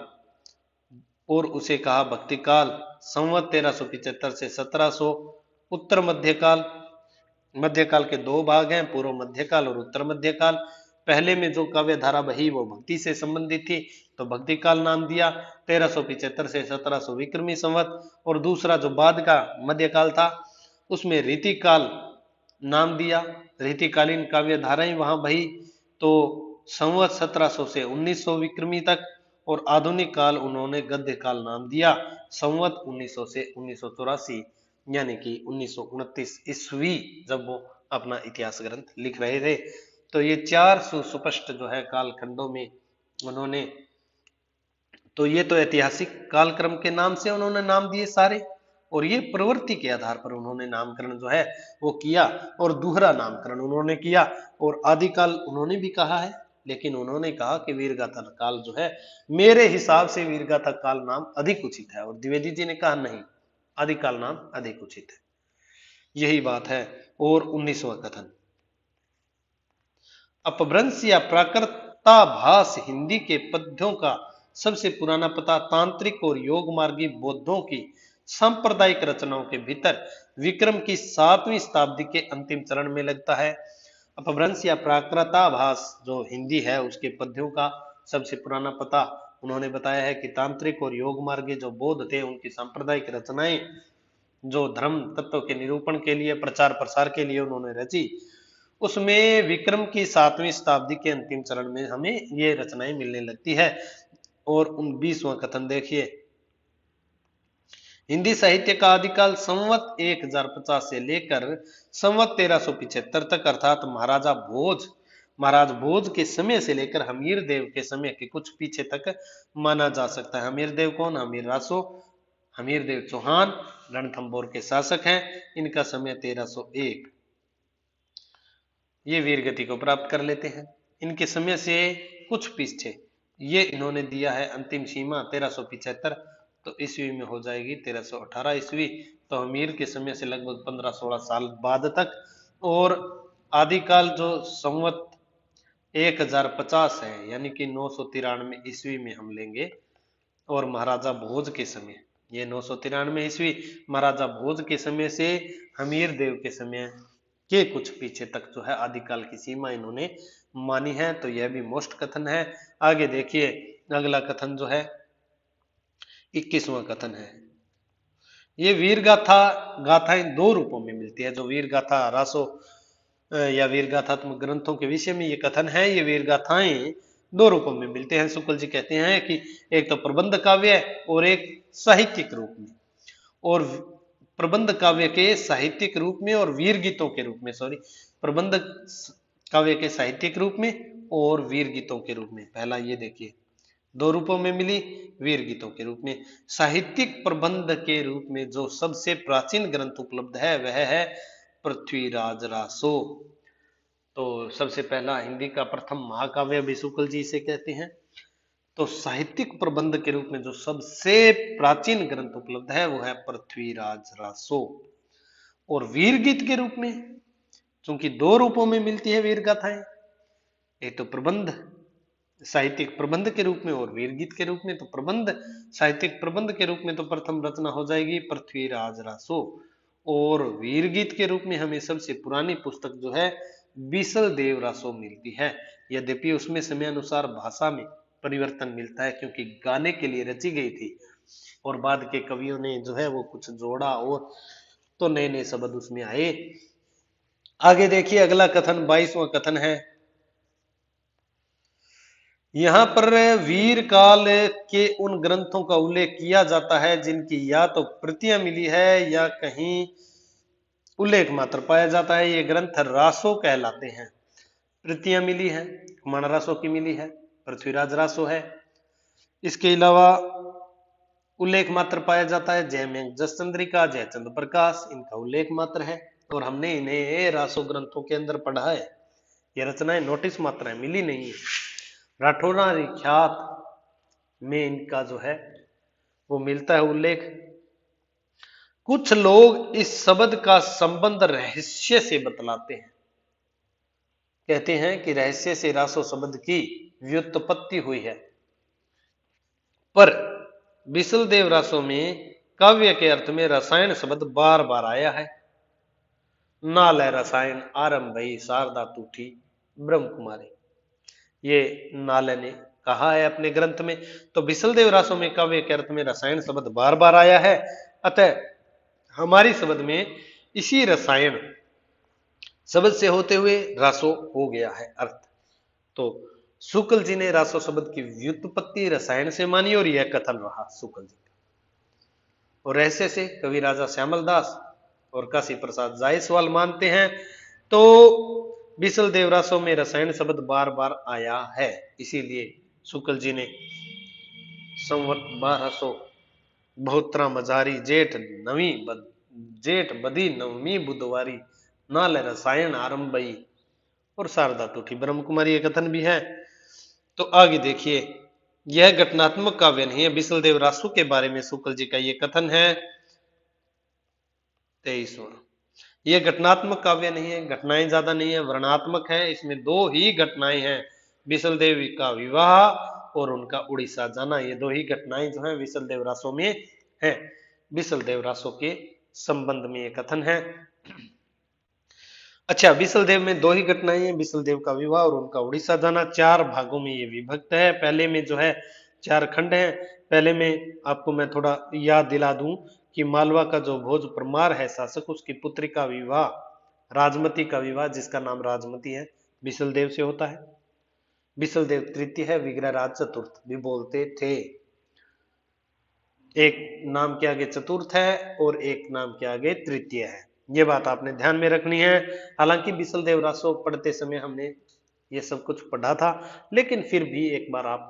और उसे कहा भक्ति काल, संवत 1375 से 1700। उत्तर मध्यकाल, मध्यकाल के दो भाग हैं, पूर्व मध्यकाल और उत्तर मध्यकाल। पहले में जो काव्य धारा बही वो भक्ति से संबंधित थी, तो भक्ति काल नाम दिया 1375 से 1700 विक्रमी संवत। और दूसरा जो बाद का मध्यकाल था उसमें रीति काल नाम दिया, रीतिकालीन काव्य धाराएं वहां बही, तो संवत 1700 से 1900 विक्रमी तक। और आधुनिक काल उन्होंने गद्य काल नाम दिया, संवत 1900 से 1984, यानी कि 1929 ईस्वी, जब वो अपना इतिहास ग्रंथ लिख रहे थे। तो ये 4 सुस्पष्ट जो है कालखंडों में उन्होंने, तो ये तो ऐतिहासिक कालक्रम के नाम से उन्होंने नाम दिए सारे, और ये प्रवृत्ति के आधार पर उन्होंने नामकरण जो है वो किया, और दूहरा नामकरण उन्होंने किया। और आदिकाल उन्होंने भी कहा है, लेकिन उन्होंने कहा कि वीरगाथा काल जो है, मेरे हिसाब से वीरगाथा काल नाम अधिक उचित है। और द्विवेदी जी ने कहा नहीं, आदिकाल नाम अधिक उचित है। यही बात है। और 19वां कथन, अपभ्रंश या प्राकृताभास हिंदी के पद्यों का सबसे पुराना पता तांत्रिक और योग मार्गी बौद्धों की सांप्रदायिक रचनाओं के भीतर विक्रम की 7वीं शताब्दी के अंतिम चरण में लगता है। अपभ्रंश या प्राकृताभास जो हिंदी है उसके पद्यों का सबसे पुराना पता उन्होंने बताया है कि तांत्रिक और योग मार्गी जो बौद्ध थे उनकी सांप्रदायिक रचनाएं जो धर्म तत्व के निरूपण के लिए, प्रचार प्रसार के लिए उन्होंने रची, उसमें विक्रम की 7वीं शताब्दी के अंतिम चरण में हमें ये रचनाएं मिलने लगती है। और 19वां कथन देखिए, हिंदी साहित्य का आदिकाल संवत 1050 से लेकर संवत 1375 तक, अर्थात महाराज भोज के समय से लेकर हमीर देव के समय के कुछ पीछे तक माना जा सकता है। हमीर देव कौन? हमीर रासो, हमीर देव चौहान रणथंभौर के शासक हैं। इनका समय 1301, ये वीर गति को प्राप्त कर लेते हैं। इनके समय से कुछ पीछे ये इन्होंने दिया है अंतिम सीमा 1375, तो ईस्वी में हो जाएगी 1318 ईस्वी। तो अमीर के समय से लगभग 15-16 साल बाद तक। और आदिकाल जो संवत 1050 है, यानी कि 993 ईस्वी में हम लेंगे। और महाराजा भोज के समय, ये 993 ईस्वी महाराजा भोज के समय से हमीर देव के समय के कुछ पीछे तक जो है आदिकाल की सीमा इन्होंने मानी है। तो यह भी मोस्ट कथन है। आगे देखिए, अगला कथन जो है 21वां कथन है। ये वीर गाथा गाथाएं दो रूपों में मिलती है। जो वीर गाथा रासो या वीर गाथात्मक ग्रंथों के विषय में ये कथन है, ये वीर गाथाएं दो रूपों में मिलते हैं। शुक्ल जी कहते हैं कि एक तो प्रबंध काव्य और एक साहित्यिक रूप में। और प्रबंध काव्य के साहित्यिक रूप में और वीर गीतों के रूप में, सॉरी, प्रबंध काव्य के साहित्यिक रूप में और वीर गीतों के रूप में। पहला ये देखिए, दो रूपों में मिली, वीर गीतों के रूप में। साहित्यिक प्रबंध के रूप में जो सबसे प्राचीन ग्रंथ उपलब्ध है वह है पृथ्वीराज रासो। तो सबसे पहला हिंदी का प्रथम महाकाव्य भी शुक्ल जी इसे कहते हैं। तो साहित्यिक प्रबंध के रूप में जो सबसे प्राचीन ग्रंथ उपलब्ध है वो है पृथ्वीराज रासो। और वीर गीत के रूप में, चूंकि दो रूपों में मिलती है वीर गाथाएं, एक तो प्रबंध साहित्यिक प्रबंध के रूप में और वीर गीत के रूप में। तो प्रबंध साहित्यिक प्रबंध के रूप में तो प्रथम रचना हो जाएगी पृथ्वीराज रासो, और वीर गीत के रूप में हमें सबसे पुरानी पुस्तक जो है बीसल देव रासो मिलती है। यद्यपि उसमें समय अनुसार भाषा में परिवर्तन मिलता है, क्योंकि गाने के लिए रची गई थी और बाद के कवियों ने जो है वो कुछ जोड़ा और तो नए नए शब्द उसमें आए। आगे देखिए अगला कथन 22वां कथन है। यहां पर वीर काल के उन ग्रंथों का उल्लेख किया जाता है जिनकी या तो प्रतियां मिली है या कहीं उल्लेख मात्र पाया जाता है। ये ग्रंथ रासो कहलाते हैं। प्रतियां मिली है, कुमार रासो की मिली है, पृथ्वीराज रासो है। इसके अलावा उल्लेख मात्र पाया जाता है जयमेघ जसचंद्रिका, जयचंद्र प्रकाश, इनका उल्लेख मात्र है और हमने इन्हें रासो ग्रंथों के अंदर पढ़ा है। ये रचनाएं नोटिस मात्र है, मिली नहीं है। राठौरा ख्यात में इनका जो है वो मिलता है उल्लेख। कुछ लोग इस शब्द का संबंध रहस्य से बतलाते हैं, कहते हैं कि रहस्य से रासो शब्द की व्युत्पत्ति हुई है। पर बिसल देव रासो में काव्य के अर्थ में रसायन शब्द बार बार आया है। नाल रसायन आरंभई शारदा तूठी ब्रह्म कुमारी, ये नाले ने कहा है अपने ग्रंथ में। तो बिसल देव रासो में काव्य के अर्थ में रसायन शब्द बार बार आया है, अतः हमारी शब्द में इसी रसायन शब्द से होते हुए रासो हो गया है अर्थ। तो शुक्ल जी ने रासो शब्द की व्युत्पत्ति रसायन से मानी और यह कथन रहा शुक्ल जी का। और रहस्य से कवि राजा श्यामल दास और काशी प्रसाद जायसवाल मानते हैं। तो बिसल देवरासों में रसायन शब्द बार बार आया है, इसीलिए शुक्ल जी ने संवत 1200 बहुत्रा मजारी जेठ बदी नवमी बुधवारी नाल रसायन आरंभई और शारदा टूठी ब्रह्म कुमारी, ये कथन भी है। तो आगे देखिए, यह घटनात्मक काव्य नहीं है। बिसल देव रासो के बारे में शुक्ल जी का यह कथन है 23वां। यह घटनात्मक काव्य नहीं है, घटनाएं ज्यादा नहीं है, वर्णात्मक है। इसमें दो ही घटनाएं हैं, बिसल देव का विवाह और उनका उड़ीसा जाना। ये दो ही घटनाएं जो है बिसल देव रासो में है। बिसल देव रासो के संबंध में ये कथन है। अच्छा, बिसल देव में दो ही घटनाएं हैं, बिसल देव का विवाह और उनका उड़ीसा जाना। 4 भागों में ये विभक्त है। पहले में जो है 4 खंड है। पहले में आपको मैं थोड़ा याद दिला दूं कि मालवा का जो भोज परमार है शासक, उसकी पुत्री का विवाह, राजमती का विवाह, जिसका नाम राजमती है, बिसल देव से होता है। बिसल देव तृतीय है, विग्रहराज चतुर्थ भी बोलते थे। एक नाम के आगे चतुर्थ है और एक नाम के आगे तृतीय है। ये बात आपने ध्यान में रखनी है। हालांकि बिसल देव रासो पढ़ते समय हमने ये सब कुछ पढ़ा था, लेकिन फिर भी एक बार आप।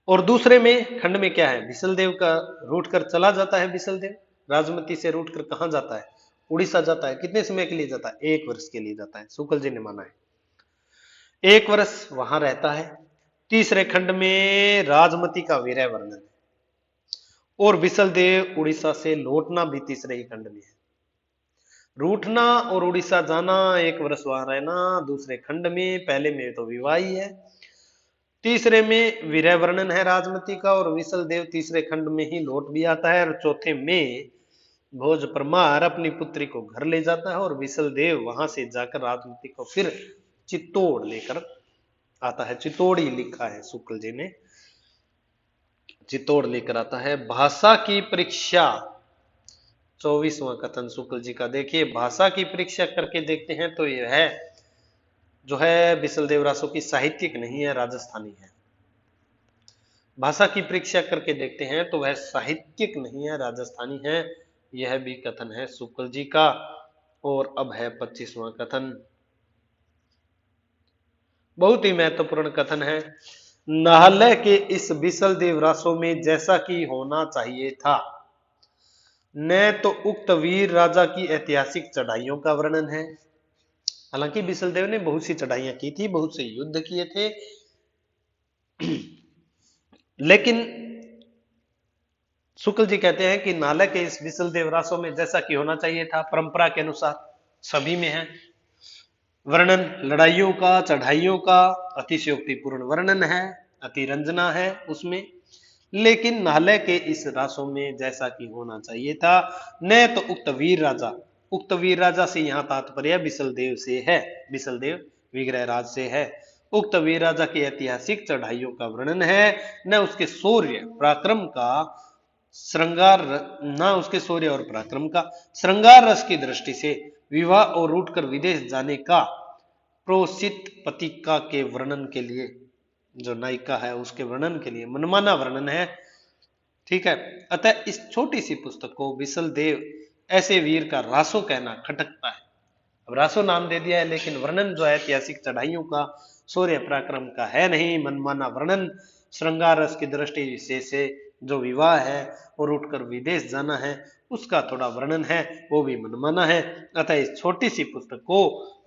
और दूसरे में खंड में क्या है, बिसल देव का रूट कर चला जाता है। बिसल देव राजमती से रूट कर कहां जाता है, उड़ीसा जाता है। कितने समय के लिए जाता है, 1 वर्ष के लिए जाता है। शुक्ल जी ने माना है 1 वर्ष वहां रहता है। तीसरे खंड में राजमती का विरह वर्णन है और बिसल देव उड़ीसा से लौटना भी तीसरे ही खंड में है। रूठना और उड़ीसा जाना, 1 वर्ष वहां रहना दूसरे खंड में। पहले में तो विवाह ही है, तीसरे में विरह वर्णन है राजमती का, और विसल देव तीसरे खंड में ही लौट भी आता है। और चौथे में भोज परमार अपनी पुत्री को घर ले जाता है और विसल देव वहां से जाकर राजमती को फिर चित्तौड़ लेकर आता है। चित्तौड़ ही लिखा है शुक्ल जी ने, चित्तौड़ लेकर आता है। भाषा की परीक्षा, 24वां कथन शुक्ल जी का। देखिए, भाषा की परीक्षा करके देखते हैं तो यह है जो है बिसल देव रासो की साहित्यिक नहीं है, राजस्थानी है। भाषा की परीक्षा करके देखते हैं तो वह साहित्यिक नहीं है, राजस्थानी है। यह भी कथन है शुक्ल जी का। और अब है 25वां कथन। बहुत ही महत्वपूर्ण कथन है। नाहले के इस बिसल देव रासों में जैसा कि होना चाहिए था, न तो उक्त वीर राजा की ऐतिहासिक चढ़ाइयों का वर्णन है। हालांकि बिसल देव ने बहुत सी चढ़ाइयां की थी, बहुत से युद्ध किए थे, लेकिन शुक्ल जी कहते हैं कि नाले के इस बिसल देव रासों में जैसा कि होना चाहिए था, परंपरा के अनुसार सभी में है वर्णन, लड़ाइयों का, चढ़ाइयों का अतिशयोक्तिपूर्ण वर्णन है, अतिरंजना है उसमें। लेकिन नाले के इस रासों में जैसा कि होना चाहिए था, न तो उक्त वीर राजा से यहाँ तात्पर्य बिसल देव से है, बिसल देव विग्रह राज से है। उक्त वीर राजा की ऐतिहासिक चढ़ाइयों का वर्णन है, न उसके शौर्य पराक्रम का श्रृंगार, न उसके शौर्य और पराक्रम का श्रृंगार रस की दृष्टि से विवाह और उठकर विदेश जाने का प्रोसित पतिका के वर्णन के लिए, जो नायिका है उसके वर्णन के लिए मनमाना वर्णन है। ठीक है, अतः इस छोटी सी पुस्तक को बिसल देव ऐसे वीर का रासो कहना खटकता है। अब रासो नाम दे दिया है, लेकिन वर्णन जो है ऐतिहासिक चढ़ाइयों का, शौर्य पराक्रम का है नहीं, मनमाना वर्णन, श्रृंगार रस की दृष्टि से जो विवाह है और उठकर विदेश जाना है उसका थोड़ा वर्णन है, वो भी मनमाना है। अतः इस छोटी सी पुस्तक को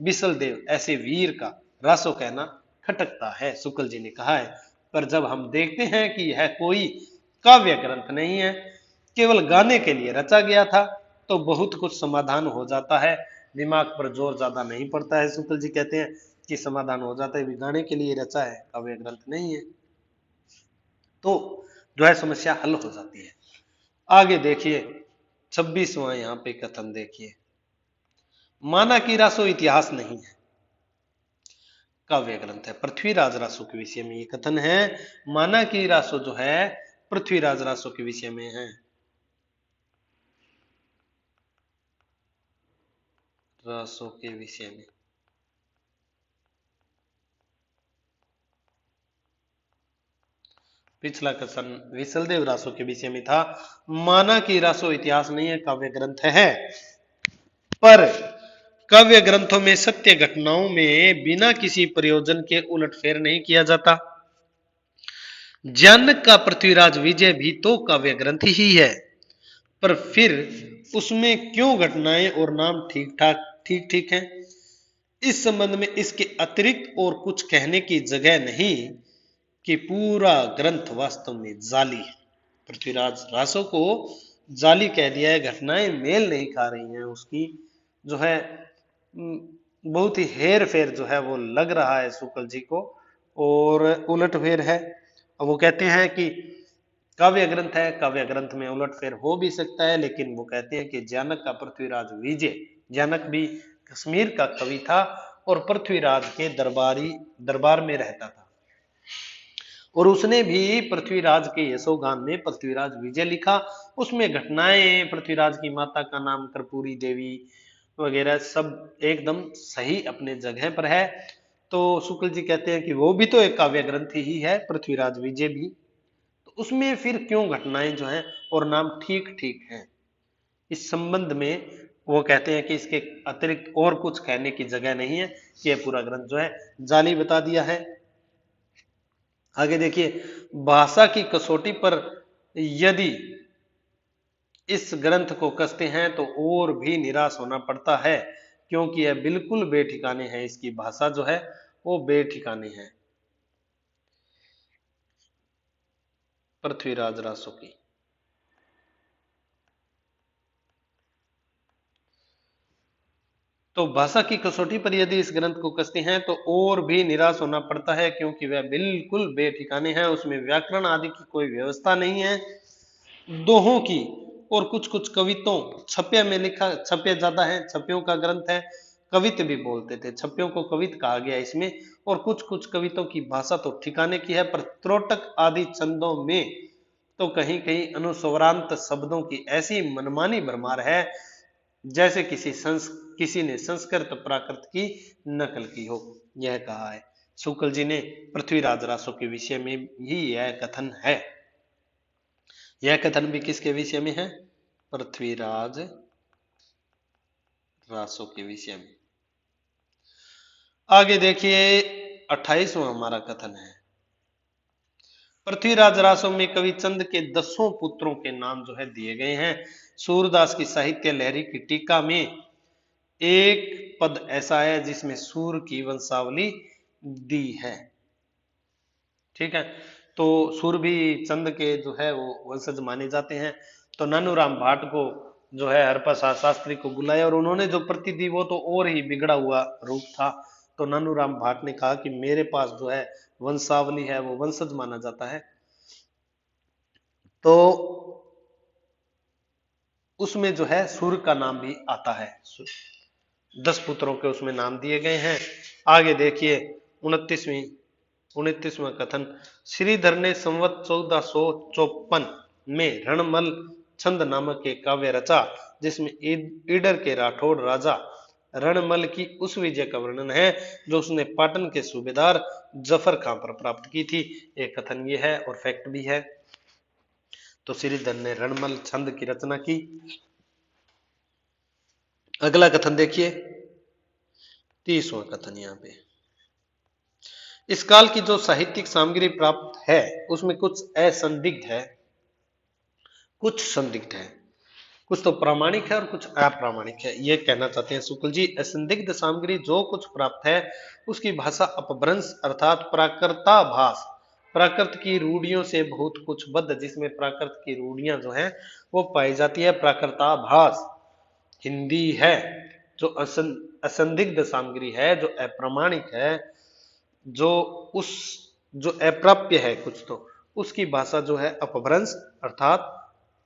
बिसल देव ऐसे वीर का रासो कहना खटकता है, शुक्ल जी ने कहा है। पर जब हम देखते हैं कि यह कोई काव्य ग्रंथ नहीं है, केवल गाने के लिए रचा गया था, तो बहुत कुछ समाधान हो जाता है, दिमाग पर जोर ज्यादा नहीं पड़ता है। शुक्ल जी कहते हैं कि समाधान हो जाता है, भी गाने के लिए रचा है, काव्य ग्रंथ नहीं है, तो जो है समस्या हल हो जाती है। आगे देखिए 26वां यहाँ पे कथन देखिए, माना कि रासो इतिहास नहीं है, काव्य ग्रंथ है। पृथ्वीराज रासो के विषय में ये कथन है, माना कि रासो जो है पृथ्वीराज रासो के विषय में है, रासो के विषय में। पिछला कथन विसलदेव रासो के विषय में था, माना कि रासो इतिहास नहीं है, काव्य ग्रंथ है, पर काव्य ग्रंथों में सत्य घटनाओं में बिना किसी प्रयोजन के उलटफेर नहीं किया जाता। जानक का पृथ्वीराज विजय भी तो काव्य ग्रंथ ही है, पर फिर उसमें क्यों घटनाएं और नाम ठीक ठीक हैं? इस संबंध में इसके अतिरिक्त और कुछ कहने की जगह नहीं कि पूरा ग्रंथ वास्तव में जाली है। पृथ्वीराज रासो को जाली कह दिया है, घटनाएं मेल नहीं खा रही हैं उसकी, जो है बहुत ही हेर फेर जो है वो लग रहा है शुक्ल जी को, और उलटफेर है। अब वो कहते हैं कि काव्य ग्रंथ है, काव्य ग्रंथ में उलटफेर हो भी सकता है, लेकिन वो कहते हैं कि जानक का पृथ्वीराज विजय, जानक भी कश्मीर का कवि था और पृथ्वीराज के दरबार में रहता था, और उसने भी पृथ्वीराज के यशोगान में पृथ्वीराज विजय लिखा। उसमें घटनाएं, पृथ्वीराज की माता का नाम कर्पूरी देवी वगैरह सब एकदम सही अपने जगह पर है। तो शुक्ल जी कहते हैं कि वो भी तो एक काव्य ग्रंथ ही है, पृथ्वीराज विजय भी, तो उसमें फिर क्यों घटनाएं जो हैं और नाम ठीक ठीक हैं? इस संबंध में वो कहते हैं कि इसके अतिरिक्त और कुछ कहने की जगह नहीं है, कि यह पूरा ग्रंथ जो है जाली बता दिया है। आगे देखिए, भाषा की कसौटी पर यदि इस ग्रंथ को कसते हैं तो और भी निराश होना पड़ता है, क्योंकि यह बिल्कुल बेठिकाने है, इसकी भाषा जो है वो बेठिकाने है पृथ्वीराज रासो की। तो भाषा की कसौटी पर यदि इस ग्रंथ को कसते हैं तो और भी निराश होना पड़ता है, क्योंकि वह बिल्कुल बेठिकाने हैं, उसमें व्याकरण आदि की कोई व्यवस्था नहीं है, दोहों की, और कुछ कुछ कवित्तों, छप्य में लिखा, छप्य ज्यादा है, छप्यों का ग्रंथ है, कवित भी बोलते थे, छप्यों को कवित कहा गया इसमें, और कुछ कुछ कवितों की भाषा तो ठिकाने की है, पर त्रोटक आदि छंदों में तो कहीं कहीं अनुस्वरांत शब्दों की ऐसी मनमानी भरमार है, जैसे किसी ने संस्कृत प्राकृत की नकल की हो, यह कहा है शुक्ल जी ने। पृथ्वीराज रासो के विषय में ही यह कथन है। यह कथन भी किसके विषय में है? पृथ्वीराज रासो के विषय में। आगे देखिए 28वां हमारा कथन है, पृथ्वीराज रासो में कवि चंद के 10 पुत्रों के नाम जो है दिए गए हैं। सूरदास की साहित्य लहरी की टीका में एक पद ऐसा है जिसमें सूर की वंशावली दी है। ठीक है, तो सूर भी चंद के जो है वो वंशज माने जाते हैं। तो नानूराम भाट को जो है हरप्पा शास्त्री को बुलाया और उन्होंने जो प्रति दी वो तो और ही बिगड़ा हुआ रूप था। तो नानूराम भाट ने कहा कि मेरे पास जो है वंशावली है वो वंशज माना जाता है। तो उसमें जो है सूर का नाम भी आता है। 10 पुत्रों के उसमें नाम दिए गए हैं। आगे देखिए 29वां कथन, श्रीधर ने संवत 1454 में रणमल छंद नामक एक काव्य रचा जिसमें ईडर के राठौड़ राजा रणमल की उस विजय का वर्णन है जो उसने पाटन के सूबेदार जफर खां पर प्राप्त की थी। एक कथन ये है और फैक्ट भी है। तो श्रीधर ने रणमल छंद की रचना की। अगला कथन देखिए 30वां कथन, यहां पे इस काल की जो साहित्यिक सामग्री प्राप्त है उसमें कुछ असंदिग्ध है, कुछ संदिग्ध है, कुछ तो प्रामाणिक है और कुछ अप्रामाणिक है, ये कहना चाहते हैं शुक्ल जी। असंदिग्ध सामग्री जो कुछ प्राप्त है उसकी भाषा अपभ्रंश अर्थात प्राकृताभास, प्राकृत की रूढ़ियों से बहुत कुछ बद्ध, जिसमें प्राकृत की रूढ़ियां जो है वो पाई जाती है, प्राकृताभास हिंदी है। जो असंदिग्ध सामग्री है, जो अप्रामाणिक है, जो उस जो अप्राप्य है कुछ तो उसकी भाषा जो है अपभ्रंश अर्थात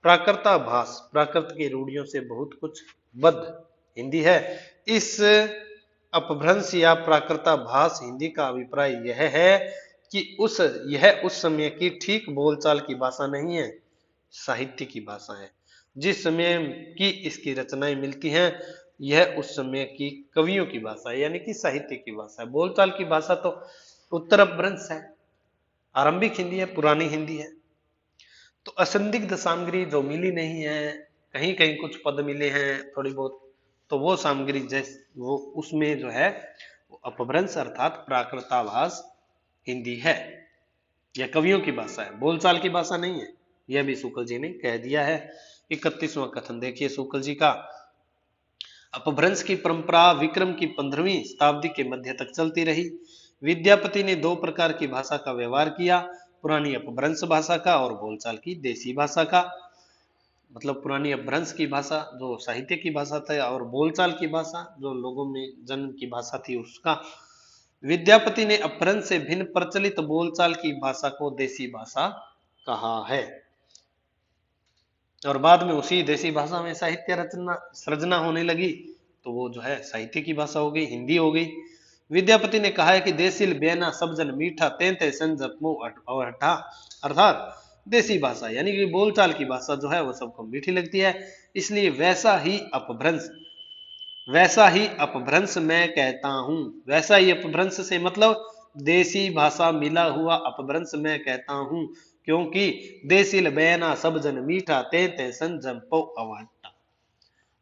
प्राकृताभास, प्राकृत की रूढ़ियों से बहुत कुछ बद्ध हिंदी है। इस अपभ्रंश या प्राकृताभास हिंदी का अभिप्राय यह है कि यह उस समय की ठीक बोलचाल की भाषा नहीं है, साहित्य की भाषा है। जिस समय की इसकी रचनाएं मिलती हैं यह उस समय की कवियों की भाषा है, यानी कि साहित्य की भाषा है। बोलचाल की भाषा तो उत्तर अपभ्रंश है, आरंभिक हिंदी है, पुरानी हिंदी है। तो असंदिग्ध सामग्री जो मिली नहीं है, कहीं कहीं कुछ पद मिले हैं थोड़ी बहुत, तो वो सामग्री जैसे वो उसमें जो है वो अपभ्रंश अर्थात प्राकृताभास हिंदी है, यह कवियों की भाषा है, बोलचाल की भाषा नहीं है। यह भी शुक्ल जी ने कह दिया है। 31वां कथन देखिए शुक्ल जी का, अपभ्रंश की परंपरा विक्रम की 15वीं शताब्दी के मध्य तक चलती रही। विद्यापति ने 2 प्रकार की भाषा का व्यवहार किया, पुरानी अपभ्रंश भाषा का और बोलचाल की देसी भाषा का। मतलब पुरानी अपभ्रंश की भाषा जो साहित्य की भाषा था और बोलचाल की भाषा जो लोगों में जन की भाषा थी उसका। विद्यापति ने अपभ्रंश से भिन्न प्रचलित बोलचाल की भाषा को देसी भाषा कहा है और बाद में उसी देसी भाषा में साहित्य रचना सृजना होने लगी तो वो जो है साहित्य की भाषा हो गई, हिंदी हो गई। विद्यापति ने कहा है कि देसिल बेना सबजन मीठा तेंते संजपमो अवहठा, अर्थात देसी भाषा यानी कि बोलचाल की भाषा जो है वो सबको मीठी लगती है, इसलिए वैसा ही अपभ्रंश मैं कहता हूं। वैसा ही अपभ्रंश से मतलब देसी भाषा मिला हुआ अपभ्रंश मैं कहता हूं, क्योंकि देसिल बेना सब जन मीठा ते संजपो अवहट्टा।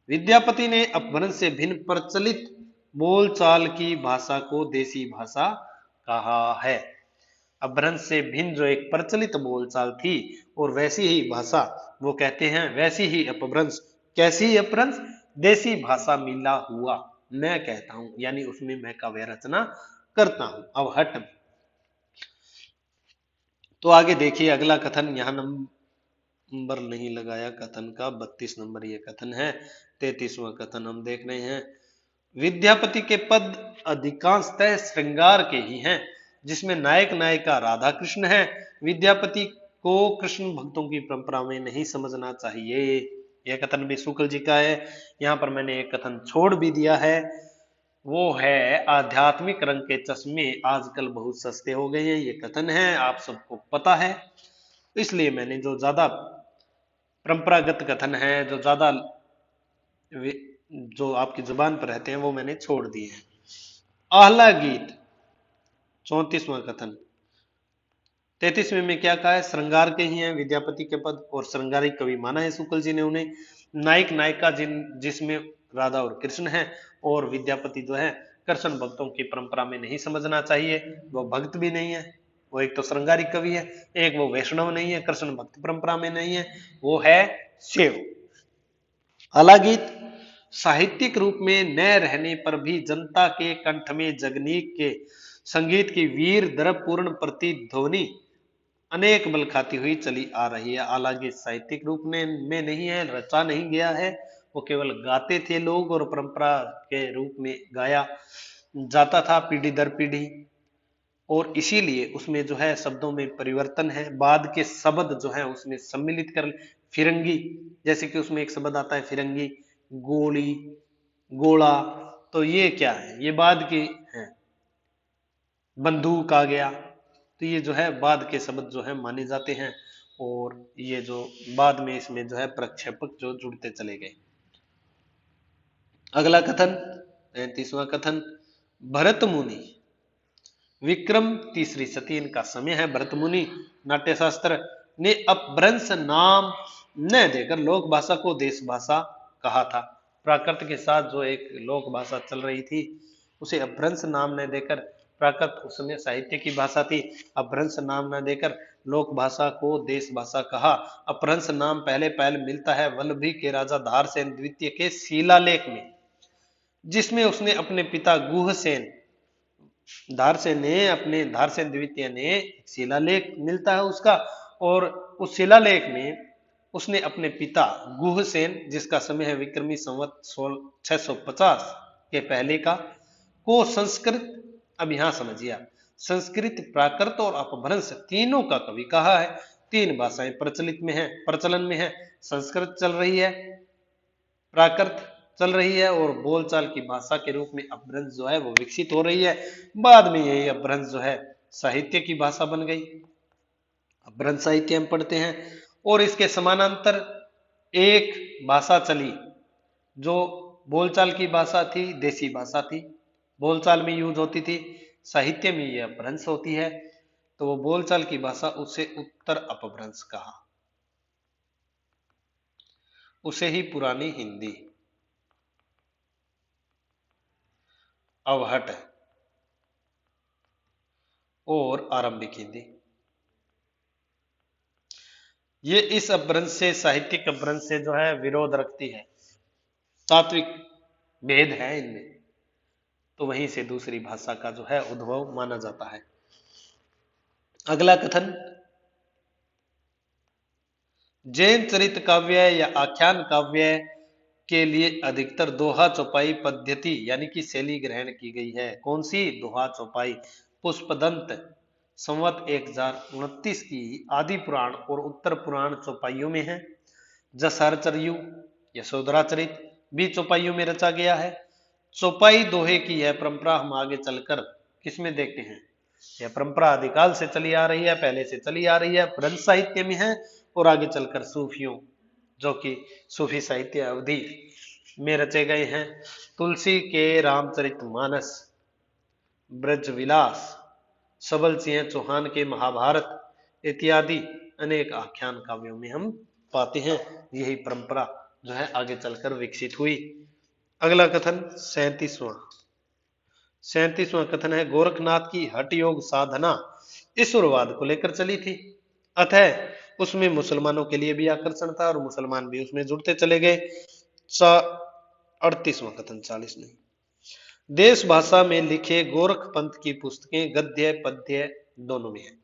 विद्यापति ने अपभ्रंश से भिन्न प्रचलित बोलचाल की भाषा को देसी भाषा कहा है। अपभ्रंश से भिन्न जो एक प्रचलित बोलचाल थी और वैसी ही भाषा वो कहते हैं, वैसी ही अपभ्रंश। कैसी अपभ्रंश? देसी भाषा मिला हुआ मैं कहता हूं, यानी उसमें मैं काव्य रचना करता हूं अवहट। तो आगे देखिए अगला कथन, यहां नंबर नहीं लगाया कथन का, 32 नंबर ये कथन है। 33वां कथन हम देख रहे हैं, विद्यापति के पद अधिकांशतः श्रृंगार के ही हैं जिसमें नायक नायिका राधा कृष्ण है। विद्यापति को कृष्ण भक्तों की परंपरा में नहीं समझना चाहिए। यह कथन भी शुक्ल जी का है। यहां पर मैंने एक कथन छोड़ भी दिया है, वो है आध्यात्मिक रंग के चश्मे आजकल बहुत सस्ते हो गए हैं। ये कथन है, आप सबको पता है, इसलिए मैंने जो ज्यादा परंपरागत कथन है, जो ज्यादा जो आपकी जुबान पर रहते हैं वो मैंने छोड़ दिए हैं। आहला गीत 34वां कथन। 33वें में क्या कहा है? श्रृंगार के ही हैं विद्यापति के पद और श्रृंगारी कवि माना है शुक्ल जी ने उन्हें। नायक नायिका जिसमें राधा और कृष्ण हैं और विद्यापति जो है कृष्ण भक्तों की परंपरा में नहीं समझना चाहिए। वो भक्त भी नहीं है, वो एक तो श्रृंगारिक कवि है, एक वो वैष्णव नहीं है, कृष्ण भक्त परंपरा में नहीं है, वो है शिव। हालांकि साहित्यिक रूप में न रहने पर भी जनता के कंठ में जगनीक के संगीत की वीर द्रवपूर्ण प्रतिध्वनि अनेक बल खाती हुई चली आ रही है। हालांकि साहित्यिक रूप में नहीं है, रचा नहीं गया है, वो केवल गाते थे लोग और परंपरा के रूप में गाया जाता था पीढ़ी दर पीढ़ी। और इसीलिए उसमें जो है शब्दों में परिवर्तन है, बाद के शब्द जो है उसमें सम्मिलित कर, फिरंगी, जैसे कि उसमें एक शब्द आता है फिरंगी, गोली, गोला, तो ये क्या है, ये बाद के हैं। बंदूक आ गया, तो ये जो है बाद के शब्द जो है माने जाते हैं, और ये जो बाद में इसमें जो है प्रक्षेपक जो जुड़ते चले गए। अगला कथन 35वां कथन, भरत मुनि विक्रम तीसरी सती इनका समय है। भरत मुनि नाट्यशास्त्र ने अपभ्रंश नाम न देकर लोक भाषा को देश भाषा कहा था। प्राकृत के साथ जो एक लोक भाषा चल रही थी उसे अपभ्रंश नाम न देकर, प्राकृत उस समय साहित्य की भाषा थी, अपभ्रंश नाम न देकर लोक भाषा को देश भाषा कहा। अपभ्रंश नाम पहले पहल मिलता है वल्लभी के राजा धारसेन द्वितीय के शिलालेख में, जिसमें उसने अपने पिता गुहसेन, धारसेन द्वितीय ने शिलालेख मिलता है उसका, और उस शिलालेख में उसने अपने पिता गुहसेन, जिसका समय है विक्रमी संवत 650 के पहले का, को संस्कृत, अब यहां समझिए, संस्कृत, प्राकृत और अपभ्रंश तीनों का कवि कहा है। तीन भाषाएं प्रचलन में है। संस्कृत चल रही है, प्राकृत चल रही है, और बोलचाल की भाषा के रूप में अपभ्रंश जो है वो विकसित हो रही है। बाद में यही अपभ्रंश जो है साहित्य की भाषा बन गई। अपभ्रंश साहित्य हम पढ़ते हैं, और इसके समानांतर एक भाषा चली जो बोलचाल की भाषा थी, देसी भाषा थी, बोलचाल में यूज होती थी, साहित्य में यह अपभ्रंश होती है। तो वो बोलचाल की भाषा, उसे उत्तर अपभ्रंश कहा, उसे ही पुरानी हिंदी, अवहट और आरंभिक हिंदी। ये इस अपभ्रंश से, साहित्यिक अपभ्रंश से जो है विरोध रखती है, तात्विक भेद है इनमें, तो वहीं से दूसरी भाषा का जो है उद्भव माना जाता है। अगला कथन, जैन चरित काव्य या आख्यान काव्य के लिए अधिकतर दोहा चौपाई पद्धति यानी कि शैली ग्रहण की गई है। कौन सी? दोहा चौपाई। पुष्पदंत संवत 1029 की आदि पुराण और उत्तर पुराण चौपाइयों में है। जसहरचर्यु, यशोधरा चरित भी चौपाइयों में रचा गया है। चौपाई दोहे की यह परंपरा हम आगे चलकर किसमें देखते हैं, यह परंपरा आदिकाल से चली आ रही है, पहले से चली आ रही है, ब्रज साहित्य में है, और आगे चलकर सूफियों, जो कि सूफी साहित्य अवधि में रचे गए हैं। तुलसी के रामचरितमानस, ब्रज विलास, सबल सिंह चौहान के महाभारत इत्यादि अनेक आख्यान काव्यों में हम पाते हैं। यही परंपरा जो है आगे चलकर विकसित हुई। अगला कथन 37वां कथन है, गोरखनाथ की हठ योग साधना ईश्वरवाद को लेकर चली थी, अतः उसमें मुसलमानों के लिए भी आकर्षण था और मुसलमान भी उसमें जुड़ते चले गए। 38वां कथन, 40 नहीं, देश भाषा में लिखे गोरख पंथ की पुस्तकें गद्य पद्य दोनों में है,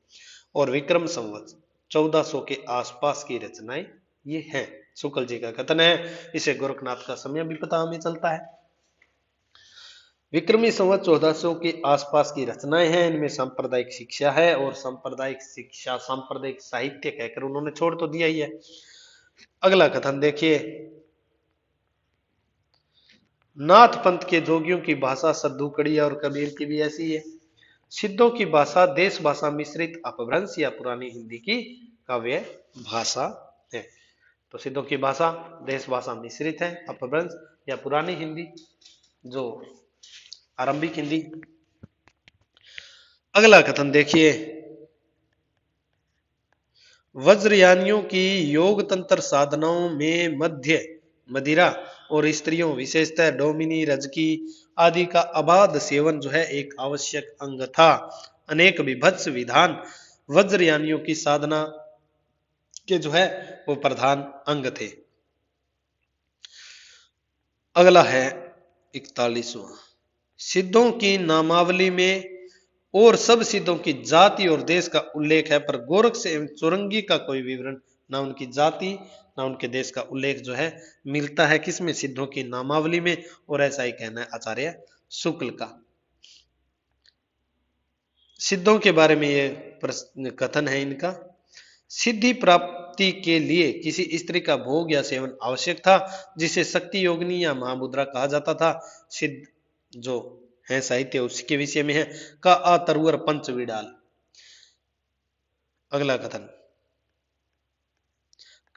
और विक्रम संवत 1400 के आसपास की रचनाएं ये हैं। शुक्ल जी का कथन है, इसे गोरखनाथ का समय भी पता हमें चलता है। विक्रमी संवत 1400 के आसपास की रचनाएं हैं, इनमें सांप्रदायिक शिक्षा है, और सांप्रदायिक शिक्षा सांप्रदायिक साहित्य कहकर उन्होंने छोड़ तो दिया ही है। अगला कथन देखिए, नाथ पंथ के जोगियों की भाषा सद्दुकड़ी और कबीर की भी ऐसी है। सिद्धों की भाषा देश भाषा मिश्रित अपभ्रंश या पुरानी हिंदी की काव्य भाषा है। तो सिद्धों की भाषा देश भाषा मिश्रित है, अपभ्रंश या पुरानी हिंदी जो आरंभिक हिंदी। अगला कथन देखिए, वज्रयानियों की योग तंत्र साधनाओं में मध्य मदिरा और स्त्रियों विशेषतः डोमिनी, रजकी आदि का अबाध सेवन जो है एक आवश्यक अंग था। अनेक विभत्स विधान वज्रयानियों की साधना के जो है वो प्रधान अंग थे। अगला है 41वां, सिद्धों की नामावली में और सब सिद्धों की जाति और देश का उल्लेख है, पर गोरख से एवं चौरंगी का कोई विवरण, ना उनकी जाति ना उनके देश का उल्लेख जो है मिलता है किसमें, सिद्धों की नामावली में। और ऐसा ही कहना है आचार्य शुक्ल का। सिद्धों के बारे में ये कथन है इनका, सिद्धि प्राप्ति के लिए किसी स्त्री का भोग या सेवन आवश्यक था, जिसे शक्ति योगिनी या महामुद्रा कहा जाता था। सिद्ध जो है साहित्य उसके विषय में है। का अतरुअर पंच विडाल। अगला कथन,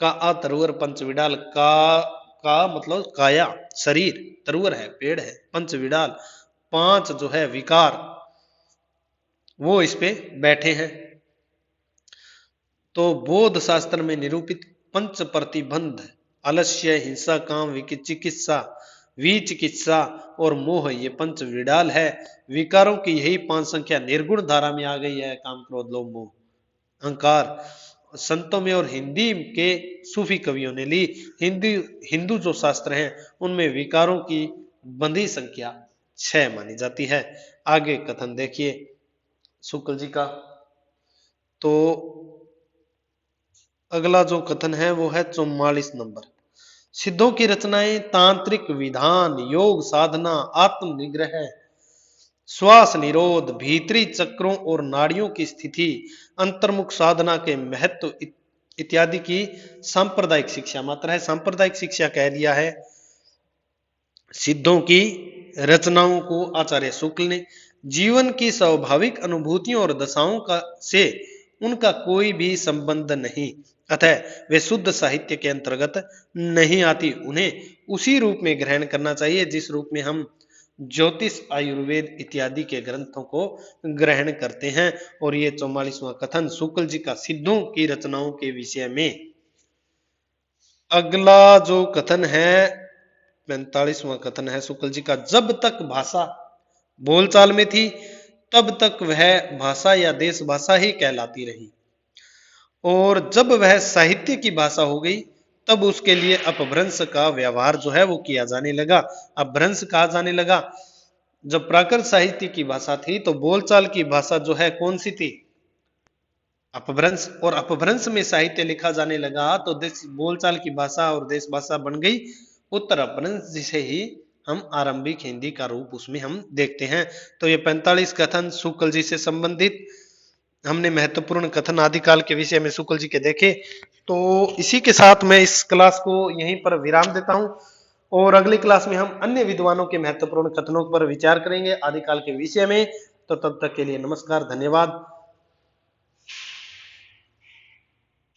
का अतरुअर पंच विडाल, का मतलब काया शरीर, तरुअर है पेड़ है, पंच विडाल 5 जो है विकार वो इस पे बैठे हैं। तो बौद्ध शास्त्र में निरूपित पंच प्रतिबंध, आलस्य, हिंसा, काम, विचिकित्सा, विचिकित्सा और मोह, ये पंच विडाल है। विकारों की यही 5 संख्या निर्गुण धारा में आ गई है, काम, क्रोध, लोभ, मोह, अहंकार। संतों में और हिंदी के सूफी कवियों ने ली। हिंदू जो शास्त्र हैं उनमें विकारों की बंधी संख्या 6 मानी जाती है। आगे कथन देखिए शुक्ल जी का। तो अगला जो कथन है वो है 44 नंबर, सिद्धों की रचनाएं तांत्रिक विधान, योग साधना, आत्म निग्रह, श्वास निरोध, भीतरी चक्रों और नाड़ियों की स्थिति, अंतर्मुख साधना के महत्व इत्यादि की सांप्रदायिक शिक्षा मात्र है। सांप्रदायिक शिक्षा कह दिया है। सिद्धों की रचनाओं को आचार्य शुक्ल ने जीवन की स्वाभाविक अनुभूतियों और दशाओं का से उनका कोई भी संबंध नहीं, अतः वे शुद्ध साहित्य के अंतर्गत नहीं आती। उन्हें उसी रूप में ग्रहण करना चाहिए जिस रूप में हम ज्योतिष, आयुर्वेद इत्यादि के ग्रंथों को ग्रहण करते हैं। और ये 44वां कथन शुक्ल जी का सिद्धों की रचनाओं के विषय में। अगला जो कथन है 45वां कथन है शुक्ल जी का, जब तक भाषा बोलचाल में थी तब तक वह भाषा या देश भाषा ही कहलाती रही, और जब वह साहित्य की भाषा हो गई तब उसके लिए अपभ्रंश का व्यवहार जो है वो किया जाने लगा। अपभ्रंश कहा जाने लगा। जब प्राकृत साहित्य की भाषा थी तो बोलचाल की भाषा जो है कौन सी थी, अपभ्रंश। और अपभ्रंश में साहित्य लिखा जाने लगा तो देश बोलचाल की भाषा और देश भाषा बन गई उत्तर अपभ्रंश, जिसे ही हम आरंभिक हिंदी का रूप उसमें हम देखते हैं। तो ये 45 कथन शुक्ल जी से संबंधित हमने महत्वपूर्ण कथन आदिकाल के विषय में शुक्ल जी के देखे। तो इसी के साथ मैं इस क्लास को यहीं पर विराम देता हूं, और अगली क्लास में हम अन्य विद्वानों के महत्वपूर्ण कथनों पर विचार करेंगे आदिकाल के विषय में। तो तब तक के लिए नमस्कार, धन्यवाद।